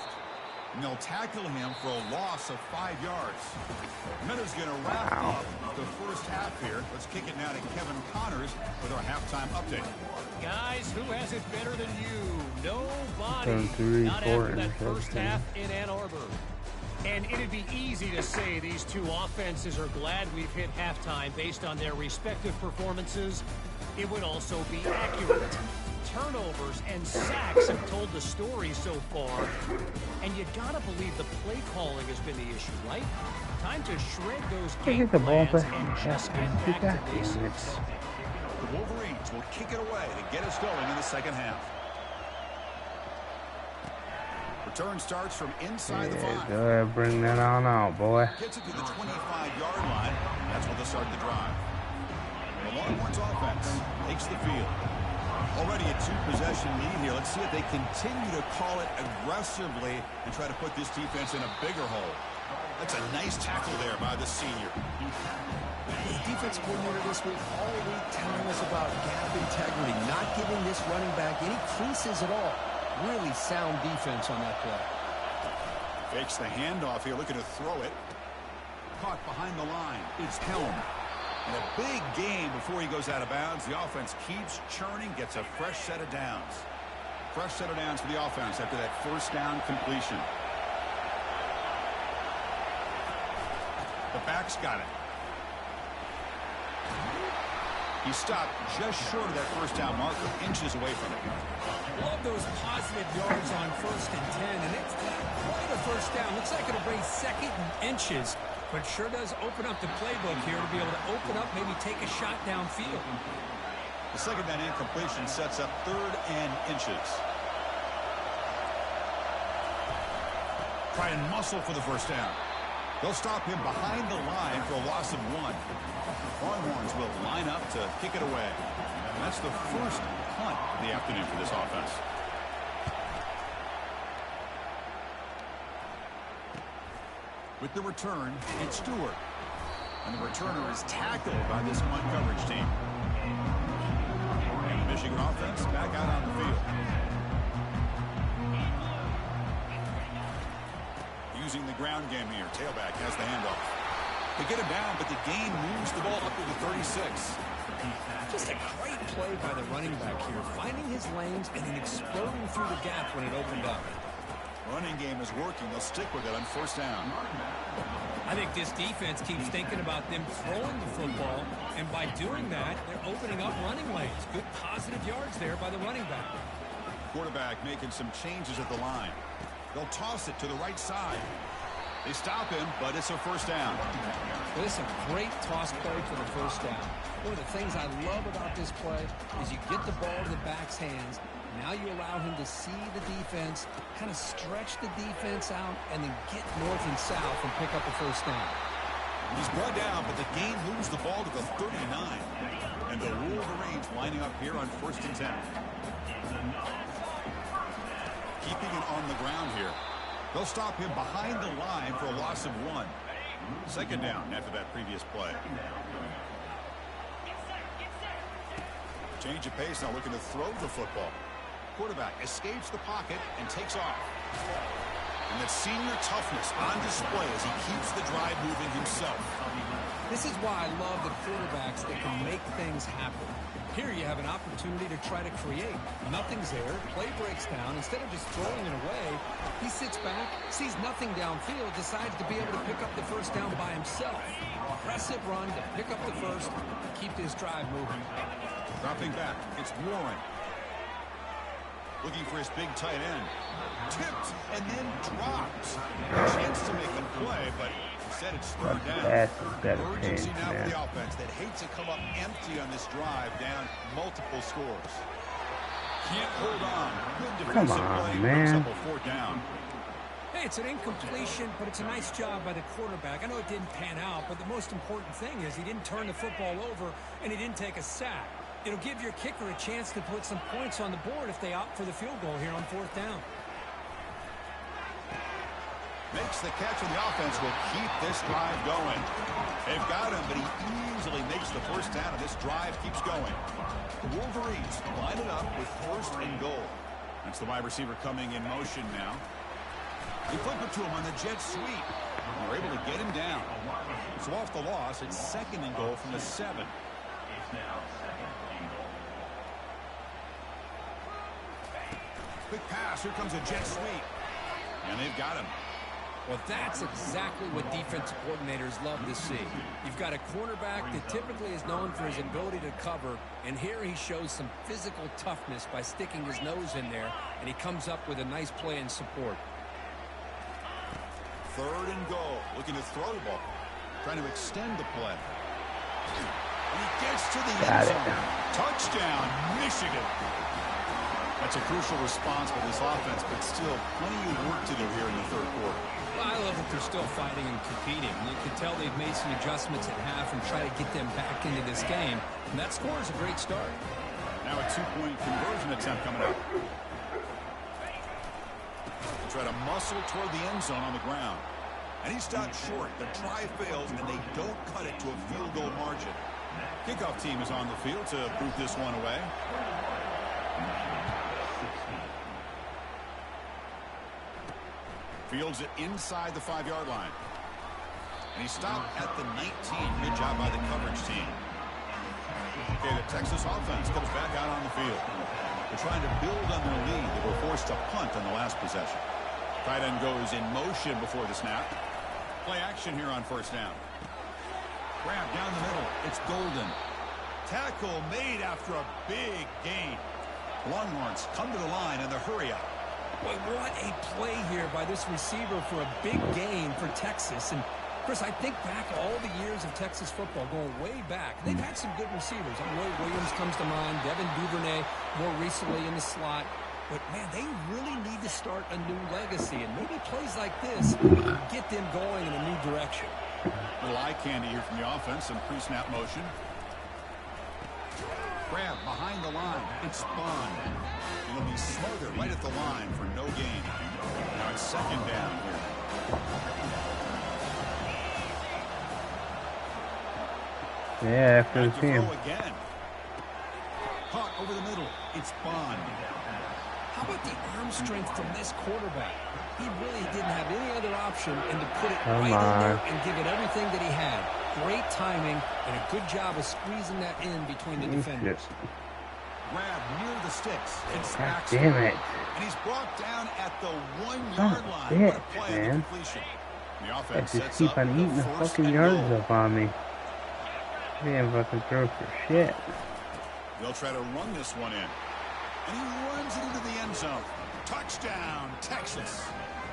And they'll tackle him for a loss of 5 yards. Meta's going to wrap up the first half here. Let's kick it now to Kevin Connors with our halftime update. Guys, who has it better than you? Nobody. Turn 3, Not 4 after that first interceptions. half in Ann Arbor. And it'd be easy to say these two offenses are glad we've hit halftime based on their respective performances. It would also be accurate. Turnovers and sacks have told the story so far. And you gotta believe the play calling has been the issue, right? Time to shred those Hey, game get the ball plans back. and just Yeah, get back get to that. basics. The Wolverines will kick it away to get us going in the second half. Return starts from inside the Yeah, 5. go ahead, bring that on out, boy. Gets it to the 25-yard line. That's where they'll start the drive. The Longhorns offense takes the field. Already a 2-possession lead here. Let's see if they continue to call it aggressively and try to put this defense in a bigger hole. That's a nice tackle there by the senior. The defense coordinator this week all week telling us about gap integrity, not giving this running back any creases at all. Really sound defense on that play. Fakes the handoff here, looking to throw it. Caught behind the line. It's Helm. And a big gain before he goes out of bounds. The offense keeps churning, gets a fresh set of downs. Fresh set of downs for the offense after that first down completion. The back's got it. He stopped just short of that first down marker, inches away from it. Love those positive yards on 1st and 10, and it's quite a first down. Looks like it'll bring 2nd and inches, but sure does open up the playbook here to be able to open up, maybe take a shot downfield. The second down incompletion sets up 3rd and inches. Try and muscle for the first down. They'll stop him behind the line for a loss of 1. Longhorns will line up to kick it away. And that's the first punt of the afternoon for this offense. With the return, it's Stewart. And the returner is tackled by this punt coverage team. And the Michigan offense back out on the field. Using the ground game here. Tailback has the handoff. They get him down, but the gain moves the ball up to the 36. Just a great play by the running back here, finding his lanes and then exploding through the gap when it opened up. Running game is working. They'll stick with it on first down. I think this defense keeps thinking about them throwing the football, and by doing that, they're opening up running lanes. Good positive yards there by the running back. Quarterback making some changes at the line. They'll toss it to the right side. They stop him, but it's a first down. Well, this is a great toss play for the first down. One of the things I love about this play is you get the ball to the back's hands. Now you allow him to see the defense, kind of stretch the defense out, and then get north and south and pick up a first down. He's brought down, but the gain moves the ball to the 39. And the Wolverines lining up here on 1st and 10. Keeping it on the ground here. They'll stop him behind the line for a loss of 1. Second down after that previous play. Change of pace, now looking to throw the football. Quarterback escapes the pocket and takes off. And that senior toughness on display as he keeps the drive moving himself. This is why I love the quarterbacks that can make things happen. Here you have an opportunity to try to create. Nothing's there. Play breaks down. Instead of just throwing it away, he sits back, sees nothing downfield, decides to be able to pick up the first down by himself. Aggressive run to pick up the first, keep this drive moving. Dropping back, it's Warren. Looking for his big tight end. Tipped and then drops. A chance to make a play, but instead it's third down. Urgency now for the offense that hates to come up empty on this drive, down multiple scores. Can't hold on. Good defensive play. Brings up a 4th down. Hey, it's an incompletion, but it's a nice job by the quarterback. I know it didn't pan out, but the most important thing is he didn't turn the football over and he didn't take a sack. It'll give your kicker a chance to put some points on the board if they opt for the field goal here on 4th down. Makes the catch, and the offense will keep this drive going. They've got him, but he easily makes the first down, and this drive keeps going. The Wolverines line it up with 1st and goal. That's the wide receiver coming in motion now. They flip it to him on the jet sweep. They're able to get him down. So off the loss, it's 2nd and goal from the 7. Quick pass. Here comes a jet sweep. And they've got him. Well, that's exactly what defensive coordinators love to see. You've got a cornerback that typically is known for his ability to cover, and here he shows some physical toughness by sticking his nose in there, and he comes up with a nice play in support. 3rd and goal. Looking to throw the ball. Trying to extend the play. And he gets to the end zone. Touchdown, Michigan. That's a crucial response for this offense, but still plenty of work to do here in the 3rd quarter. Well, I love that they're still fighting and competing. You can tell they've made some adjustments at half and try to get them back into this game. And that score is a great start. Now a 2-point conversion attempt coming up. They try to muscle toward the end zone on the ground. And he stopped short. The try fails, and they don't cut it to a field goal margin. Kickoff team is on the field to boot this one away. Fields it inside the 5-yard line. And he stopped at the 19. Good job by the coverage team. Okay, the Texas offense comes back out on the field. They're trying to build on their lead. They were forced to punt on the last possession. Tight end goes in motion before the snap. Play action here on 1st down. Grab down the middle. It's Golden. Tackle made after a big gain. Longhorns come to the line in the hurry-up. Boy, what a play here by this receiver for a big gain for Texas. And, Chris, I think back all the years of Texas football, going way back. They've had some good receivers. Roy Williams comes to mind, Devin Duvernay more recently in the slot. But, man, they really need to start a new legacy. And maybe plays like this get them going in a new direction. A little eye candy here from the offense. Some pre-snap motion. Grab behind the line. It's Spahn. He'll be smothered right at the line for no gain. Now it's 2nd down here. Yeah, after the team. Again. Caught over the middle. It's Bond. How about the arm strength from this quarterback? He really didn't have any other option and to put it Come right in there on. and give it everything that he had. Great timing and a good job of squeezing that in between the defenders. Grab near the sticks and God smacks damn him. it. And he's brought down at the 1 Son yard of a line. bitch, What a play on the man. completion. The I offense just sets keep up on eating the first fucking and yards goal. up on me. Damn fucking throw for shit. They'll try to run this one in. And he runs it into the end zone. Touchdown, Texas.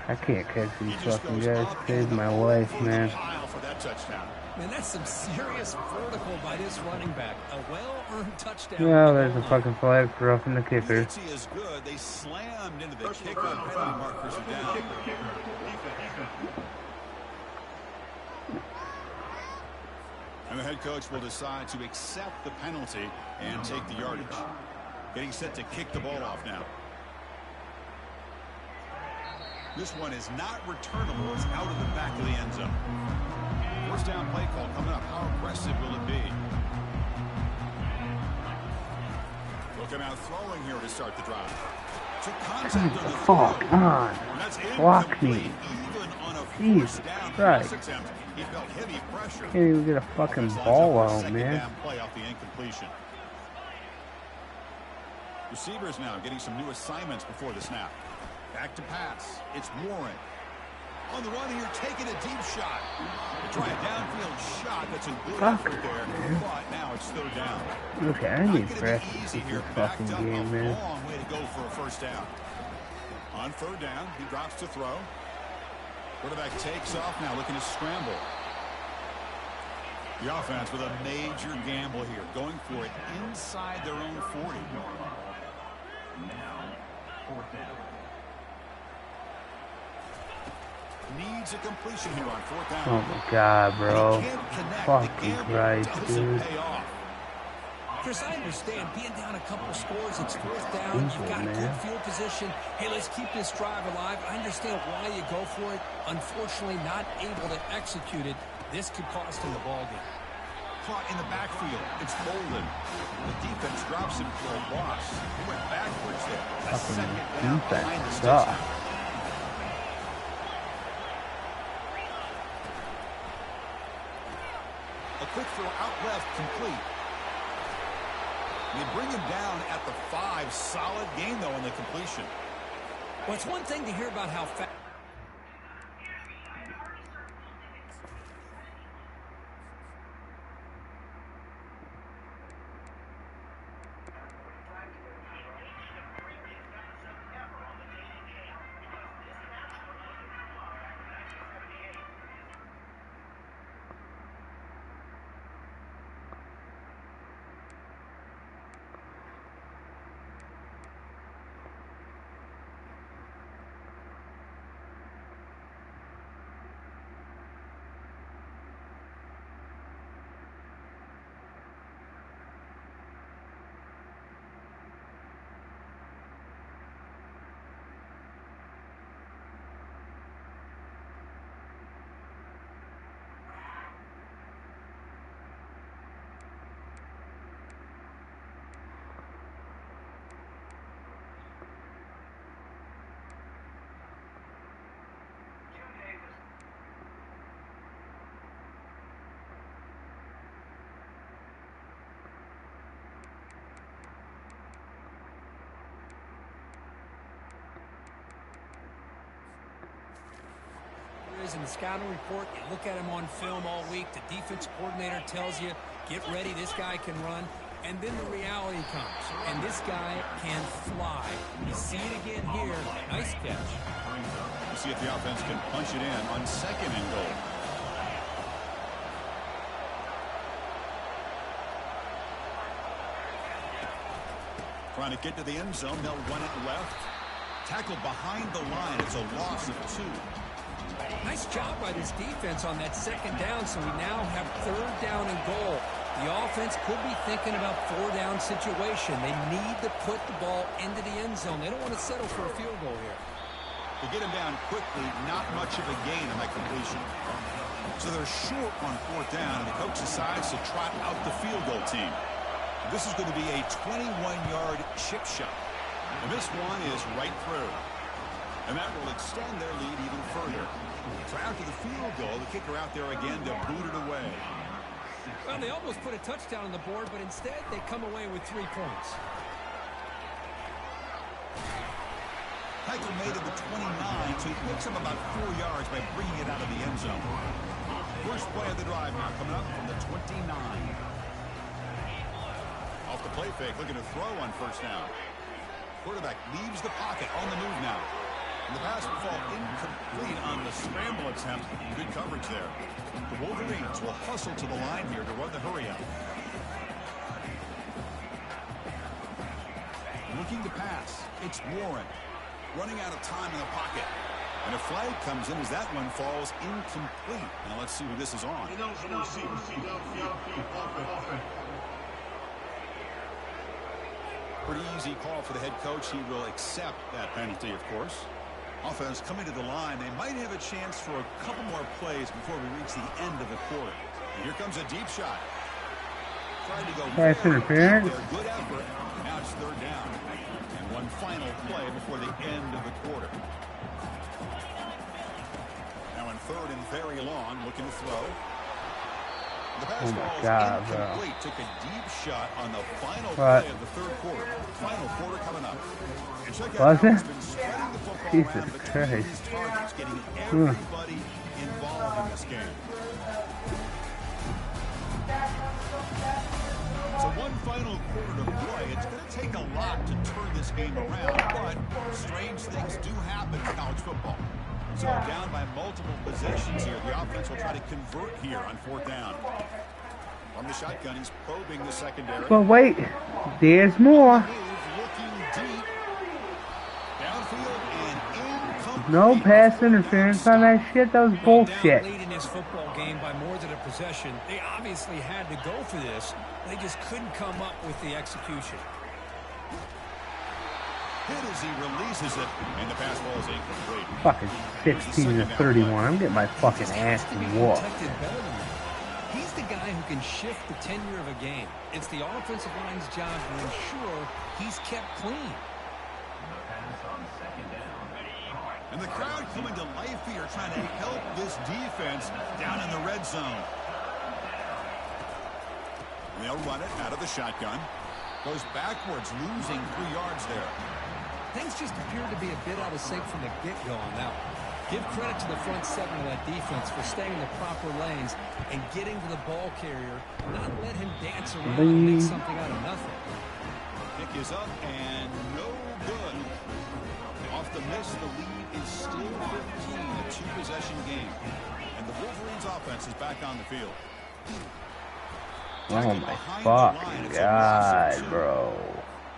I can't catch He these just fucking goes guys. up Save and my over life, the man. pile for that touchdown. Man, that's some serious vertical by this running back. A well-earned touchdown. Well, there's a fucking flag for roughing the kicker. Unity is good. They slammed into the kicker. Penalty markers are down. And the head coach will decide to accept the penalty and take the yardage. Getting set to kick the ball off now. This one is not returnable. It's out of the back of the end zone. First down play call coming up. How aggressive will it be? They'll come out throwing here to start the drive. Took contact on the Fuck throw. on. That's Block incomplete. me. Even on a Jesus first down Christ. pass attempt, he felt heavy pressure. Can't even get a fucking Lines up ball for a out, second man. down play off the incompletion. Receivers now getting some new assignments before the snap. Back to pass. It's Warren. On the run here, taking a deep shot. They try a downfield shot. That's a good effort there. But now it's third down. Look, I Not need gonna practice be with easy this here. fucking Backed up game, a man. long way to go for a first down. On third down, he drops to throw. Quarterback takes off now, looking to scramble. The offense with a major gamble here, going for it inside their own 40. Needs a completion here on fourth down. Oh my god, bro. He can't connect. Fucking The gamble Christ, doesn't dude. pay off. Chris, I understand being down a couple scores, it's fourth down, you've got man. good field position. Hey, let's keep this drive alive. I understand why you go for it. Unfortunately, not able to execute it. This could cost him the ball game. Caught in the backfield. It's Bolden. The defense drops him for a loss. He went backwards there. A Fucking second down defense behind the sucks. sticks. A quick throw out left, complete. They bring him down at the 5. Solid gain, though, on the completion. Well, it's one thing to hear about how fast. In the scouting report, you look at him on film all week, the defense coordinator tells you, get ready, this guy can run, and then the reality comes, and this guy can fly. You see it again here. Nice catch. We'll see if the offense can punch it in on second and goal. Trying to get to the end zone, they'll run it left. Tackled behind the line. It's a loss of 2. Nice job by this defense on that second down, so we now have third down and goal. The offense could be thinking about 4-down situation. They need to put the ball into the end zone. They don't want to settle for a field goal here. To get him down quickly, not much of a gain on that completion. So they're short on fourth down, and the coach decides to trot out the field goal team. This is going to be a 21-yard chip shot. And this one is right through. And that will extend their lead even further. So after the field goal, the kicker out there again to boot it away. Well, they almost put a touchdown on the board, but instead they come away with 3 points. Heichel made it to 29, so he picks up about 4 yards by bringing it out of the end zone. First play of the drive now coming up from the 29. Off the play fake, looking to throw on first down. Quarterback leaves the pocket on the move now. And the pass will fall incomplete on the scramble attempt. Good coverage there. The Wolverines will hustle to the line here to run the hurry up. Looking to pass. It's Warren. Running out of time in the pocket. And a flag comes in as that one falls incomplete. Now let's see who this is on. Pretty easy call for the head coach. He will accept that penalty, of course. Offense coming to the line. They might have a chance for a couple more plays before we reach the end of the quarter. And here comes a deep shot. Trying to go pass interference. Good effort. Now it's third down. And one final play before the end of the quarter. Now in third and very long, looking to throw. The pass ball is incomplete. Took a deep shot on the final play of the third quarter. Final quarter coming up. And check out how he's been spreading the football around between these targets, getting everybody involved in this game. So one final quarter to play. It's going to take a lot to turn this game around, but strange things do happen in college football. So down by multiple possessions here. The offense will try to convert here on fourth down. From the shotgun, he's probing the secondary. But wait, there's more. Looking deep. Downfield and incomplete. No pass interference on that shit. That was bullshit. Down lead in this football game by more than a possession. They obviously had to go for this. They just couldn't come up with the execution. Hit as he releases it, and the pass ball is incomplete. Fucking 16-31. I'm getting my fucking ass whooped. He's the guy who can shift the tenure of a game. It's the offensive line's job to ensure he's kept clean. And the crowd coming to life here, trying to help this defense down in the red zone. And they'll run it out of the shotgun. Goes backwards, losing 3 yards there. Things just appeared to be a bit out of sync from the get-go on that one. Give credit to the front seven of that defense for staying in the proper lanes and getting to the ball carrier, not let him dance around and make something out of nothing. Kick is up and no good. Off the miss, the lead is still 15, a two-possession game. And the Wolverines offense is back on the field. Oh my fucking God, bro.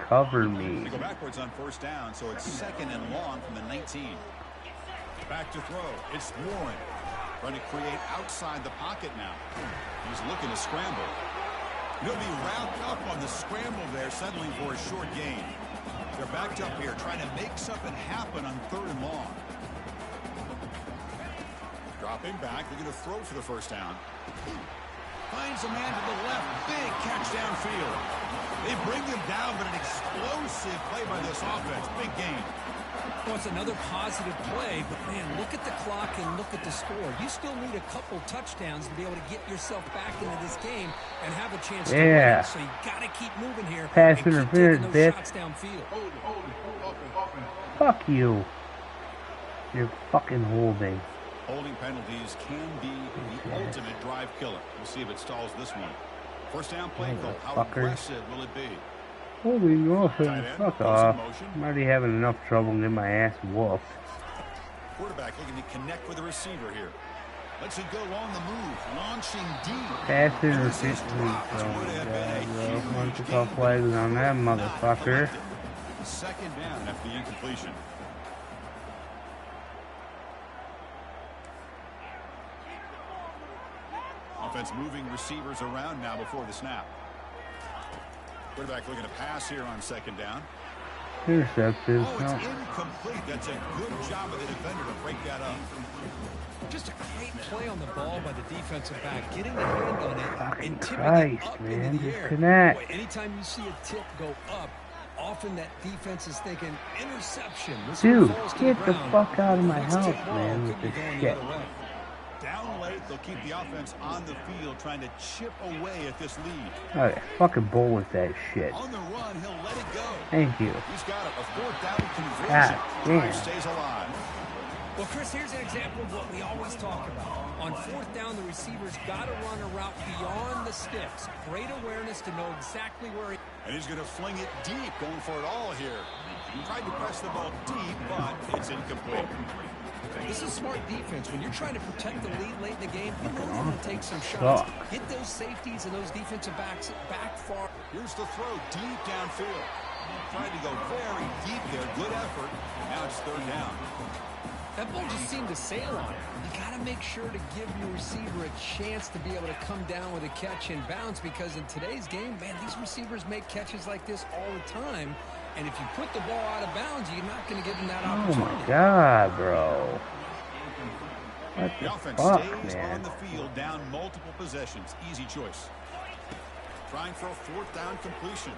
Cover me. They go backwards on first down, so it's second and long from the 19. Back to throw. It's Warren. Trying to create outside the pocket now. He's looking to scramble. He'll be wrapped up on the scramble there, settling for a short gain. They're backed up here, trying to make something happen on third and long. Dropping back, they're going to throw for the first down. Finds a man to the left. Big catch downfield. They bring him down, but an explosive play by this offense. Big gain. Well, it's another positive play, but man, look at the clock and look at the score. You still need a couple touchdowns to be able to get yourself back into this game and have a chance to win. So you got to keep moving here. Pass interference, bitch. Shots downfield. Fuck you. You're fucking holding. Holding penalties can be the ultimate drive killer. We'll see if it stalls this one. First down play call. How aggressive will it be? Holding offense. Fuck off. I'm already having enough trouble getting my ass whooped. Quarterback looking to connect with the receiver here. Lets it go on the move. Launching deep. Pass interference. Bunch of tough flags on that motherfucker. Second down after the incompletion. Offense moving receivers around now before the snap. Quarterback looking to pass here on second down. Intercepted. Oh, it's incomplete. That's a good job of the defender to break that up. Just a great play on the ball by the defensive back, getting the hand on it Fucking and tipping Christ, it up man. into the air. Disconnect. Boy, anytime you see a tip go up, often that defense is thinking interception. Dude, get the fuck out of my house, man, with this shit. Down late, they'll keep the offense on the field trying to chip away at this lead. Okay, fucking bull with that shit. On the run, he'll let it go. Thank you. He's got it. A fourth down conversion. God damn. Stays alive. Well, Chris, here's an example of what we always talk about. On fourth down, the receiver's got to run a route beyond the sticks. Great awareness to know exactly where he... And he's going to fling it deep, going for it all here. He tried to press the ball deep, but it's incomplete. This is smart defense. When you're trying to protect the lead late in the game, you know they're going to take some shots. Hit those safeties and those defensive backs back far. Here's the throw deep downfield. Tried to go very deep there. Good effort. Now it's third down. That ball just seemed to sail on it. You got to make sure to give your receiver a chance to be able to come down with a catch and bounce, because in today's game, man, these receivers make catches like this all the time. And if you put the ball out of bounds, you're not going to give them that opportunity. Oh my God, bro. What the offense fuck, stays man? on the field, down multiple possessions. Easy choice. Trying for a fourth down completion.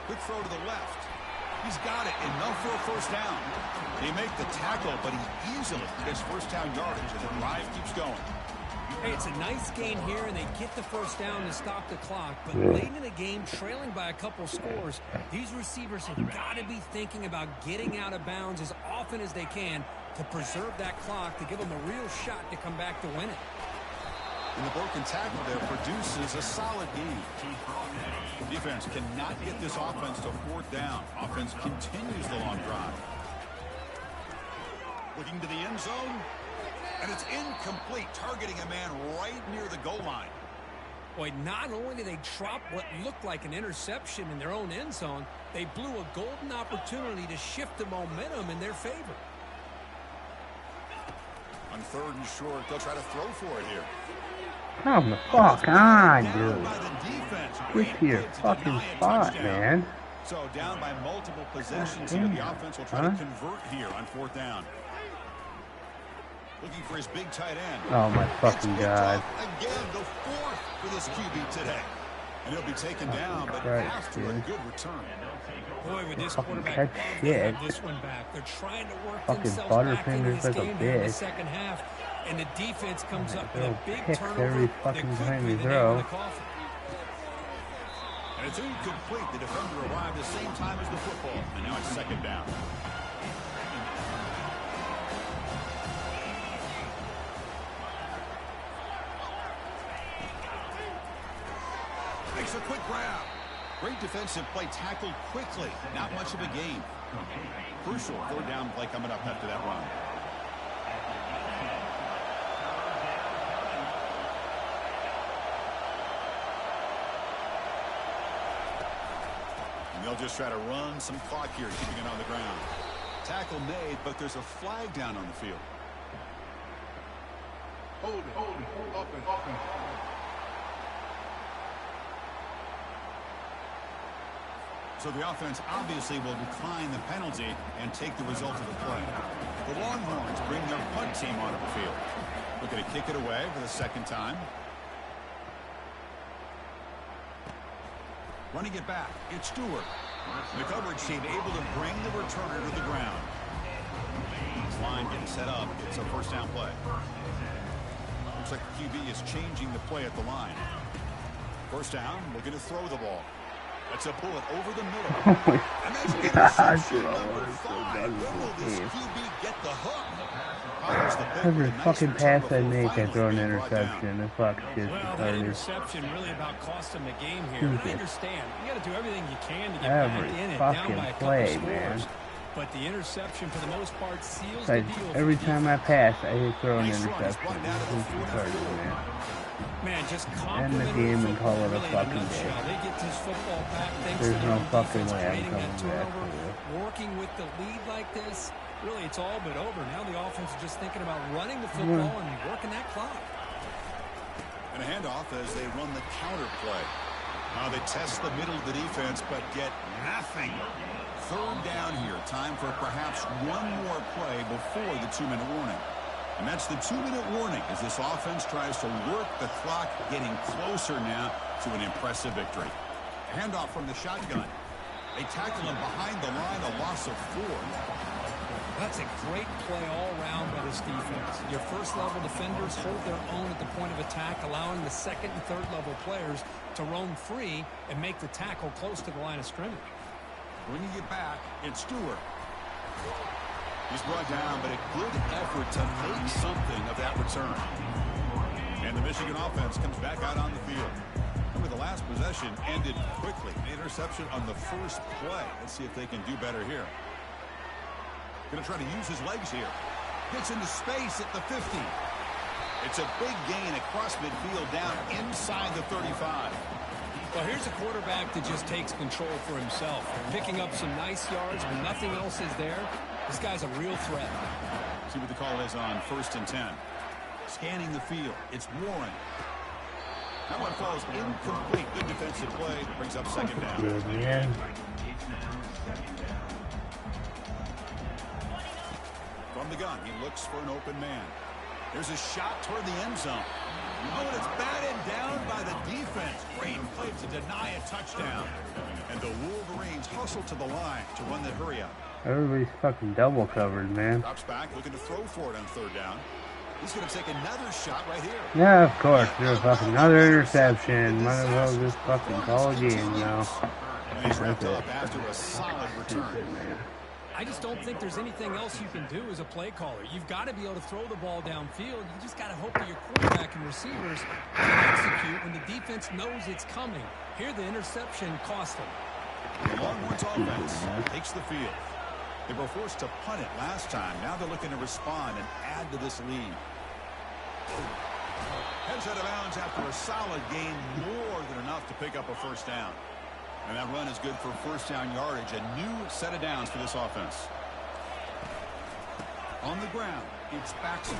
Quick throw to the left. He's got it. Enough for a first down. They make the tackle, but he easily gets first down yardage, and the drive keeps going. Hey, it's a nice gain here, and they get the first down to stop the clock. But late in the game, trailing by a couple scores, these receivers have got to be thinking about getting out of bounds as often as they can to preserve that clock, to give them a real shot to come back to win it. And the broken tackle there produces a solid gain. Defense cannot get this offense to fourth down. Offense continues the long drive. Looking to the end zone. And it's incomplete, targeting a man right near the goal line. Boy, not only did they drop what looked like an interception in their own end zone, they blew a golden opportunity to shift the momentum in their favor. On third and short, they'll try to throw for it here. Come the fuck on, dude. Get to your fucking spot, man. So down by multiple possessions here, the offense will try to convert here on fourth down. Looking for his big tight end. Oh my fucking God. Again, the fourth for this QB today. And he'll be taken down, but after a good return. Boy, with this Fucking quarterback, catch they shit. have this one back. They're trying to work Fucking themselves back into Butterfingers this like a game here in the bitch. second half. And the defense comes up with a They'll big pick turnover. every that fucking could time be they the throw. nail in the coffin. And it's incomplete. The defender arrived the same time as the football. And now it's second down. Makes a quick grab. Great defensive play, tackled quickly. Not much of a gain. Crucial third down play coming up after that run. And they'll just try to run some clock here, keeping it on the ground. Tackle made, but there's a flag down on the field. Hold it, up and up and. So the offense obviously will decline the penalty and take the result of the play. The Longhorns bring their punt team onto the field. Looking to kick it away for the second time. Running it back, it's Stewart. The coverage team able to bring the returner to the ground. This line getting set up. It's a first down play. Looks like the QB is changing the play at the line. First down, looking to throw the ball. That's a bullet over the middle. Oh my And that's God, interception bro. number 5. When will this QB get the hook? Every fucking pass I make, I throw an interception. The fuck shit Well, that retarded. interception really about cost them the game here. And I Jesus. understand. You got to do everything you can to get Every back in and down fucking by a couple play, scores. man. But the interception, for the most part, seals Like, the deal. every for time I pass, I throw an Nice run. It's interception. brought down to the It's 44. retarded, man. Man, just End the complimentary game and call it a football, really, in fucking nutshell. day. They get this football back thanks There's to their no own fucking defense way I'm creating that coming back turnover, to this. working with the lead like this. Really, it's all but over. Now the offense is just thinking about running the football and working that clock. And a handoff as they run the counter play. Now they test the middle of the defense, but get nothing. Third down here. Time for perhaps one more play before the 2-minute warning. And that's the 2-minute warning as this offense tries to work the clock, getting closer now to an impressive victory. Handoff from the shotgun. They tackle him behind the line, a loss of 4. That's a great play all around by this defense. Your first-level defenders hold their own at the point of attack, allowing the second and third-level players to roam free and make the tackle close to the line of scrimmage. Bringing it back, it's Stewart. He's brought down, but a good effort to make something of that return. And the Michigan offense comes back out on the field. Remember, the last possession ended quickly. An interception on the first play. Let's see if they can do better here. Going to try to use his legs here. Gets into space at the 50. It's a big gain across midfield down inside the 35. Well, here's a quarterback that just takes control for himself. Picking up some nice yards when nothing else is there. This guy's a real threat. See what the call is on 1st and 10. Scanning the field. It's Warren. That one falls incomplete. Good defensive play. Brings up 2nd down. Good, man. From the gun, he looks for an open man. There's a shot toward the end zone. Oh, and it's batted down by the defense. Great play to deny a touchdown. And the Wolverines hustle to the line to run the hurry up. Everybody's fucking double covered, man. Drops back, looking to throw for it on 3rd down. He's going to take another shot right here. Yeah, of course. There's fucking another interception. Might as well just fucking call a game now. And he's wrapped up after a solid return. I just don't think there's anything else you can do as a play caller. You've got to be able to throw the ball downfield. You just got to hope that your quarterback and receivers can execute when the defense knows it's coming. Here, the interception cost them. The Longhorns offense takes the field. They were forced to punt it last time. Now they're looking to respond and add to this lead. Heads out of bounds after a solid gain, more than enough to pick up a 1st down. And that run is good for 1st down yardage. A new set of downs for this offense. On the ground, it's Baxter.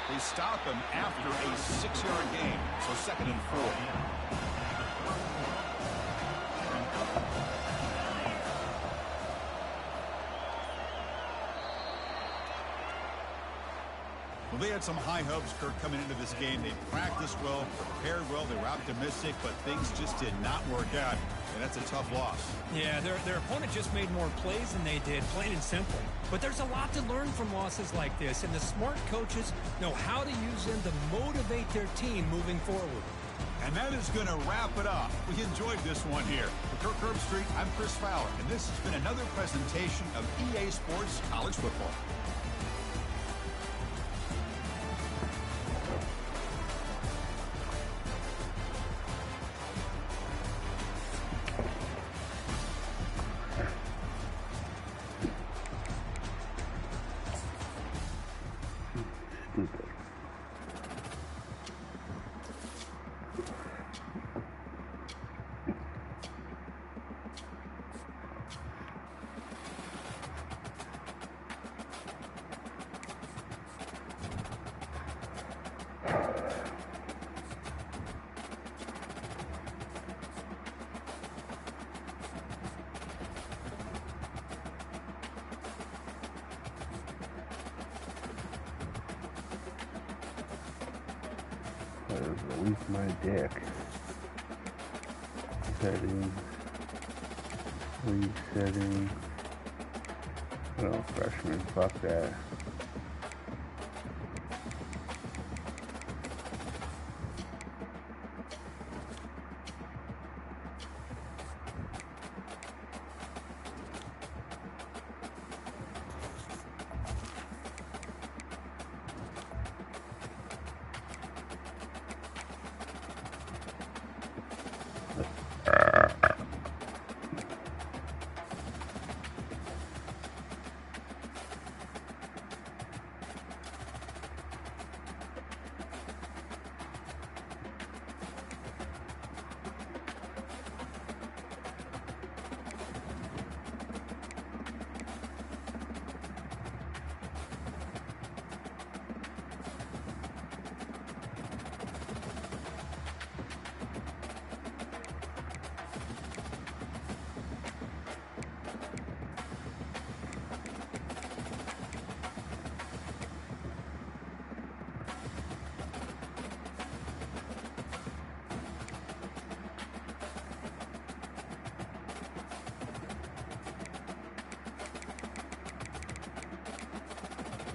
They stop him after a 6-yard gain. So 2nd and 4. Well, they had some high hopes, Kirk, coming into this game. They practiced well, prepared well, they were optimistic, but things just did not work out, and that's a tough loss. Yeah, their opponent just made more plays than they did, plain and simple. But there's a lot to learn from losses like this, and the smart coaches know how to use them to motivate their team moving forward. And that is going to wrap it up. We enjoyed this one here. For Kirk Herbstreit, I'm Chris Fowler, and this has been another presentation of EA Sports College Football. Release my dick. Settings. League settings. Oh, freshman. Fuck that.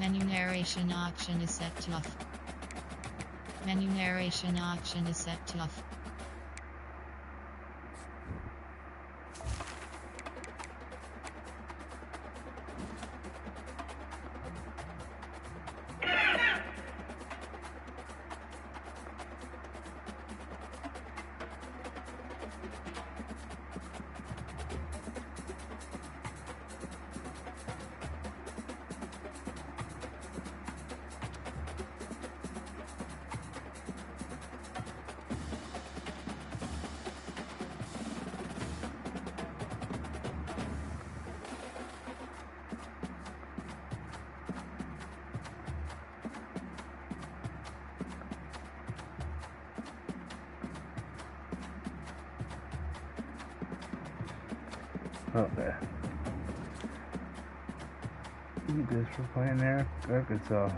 Menu narration option is set to off. Menu narration option is set to off. Okay. This for playing there, Arkansas.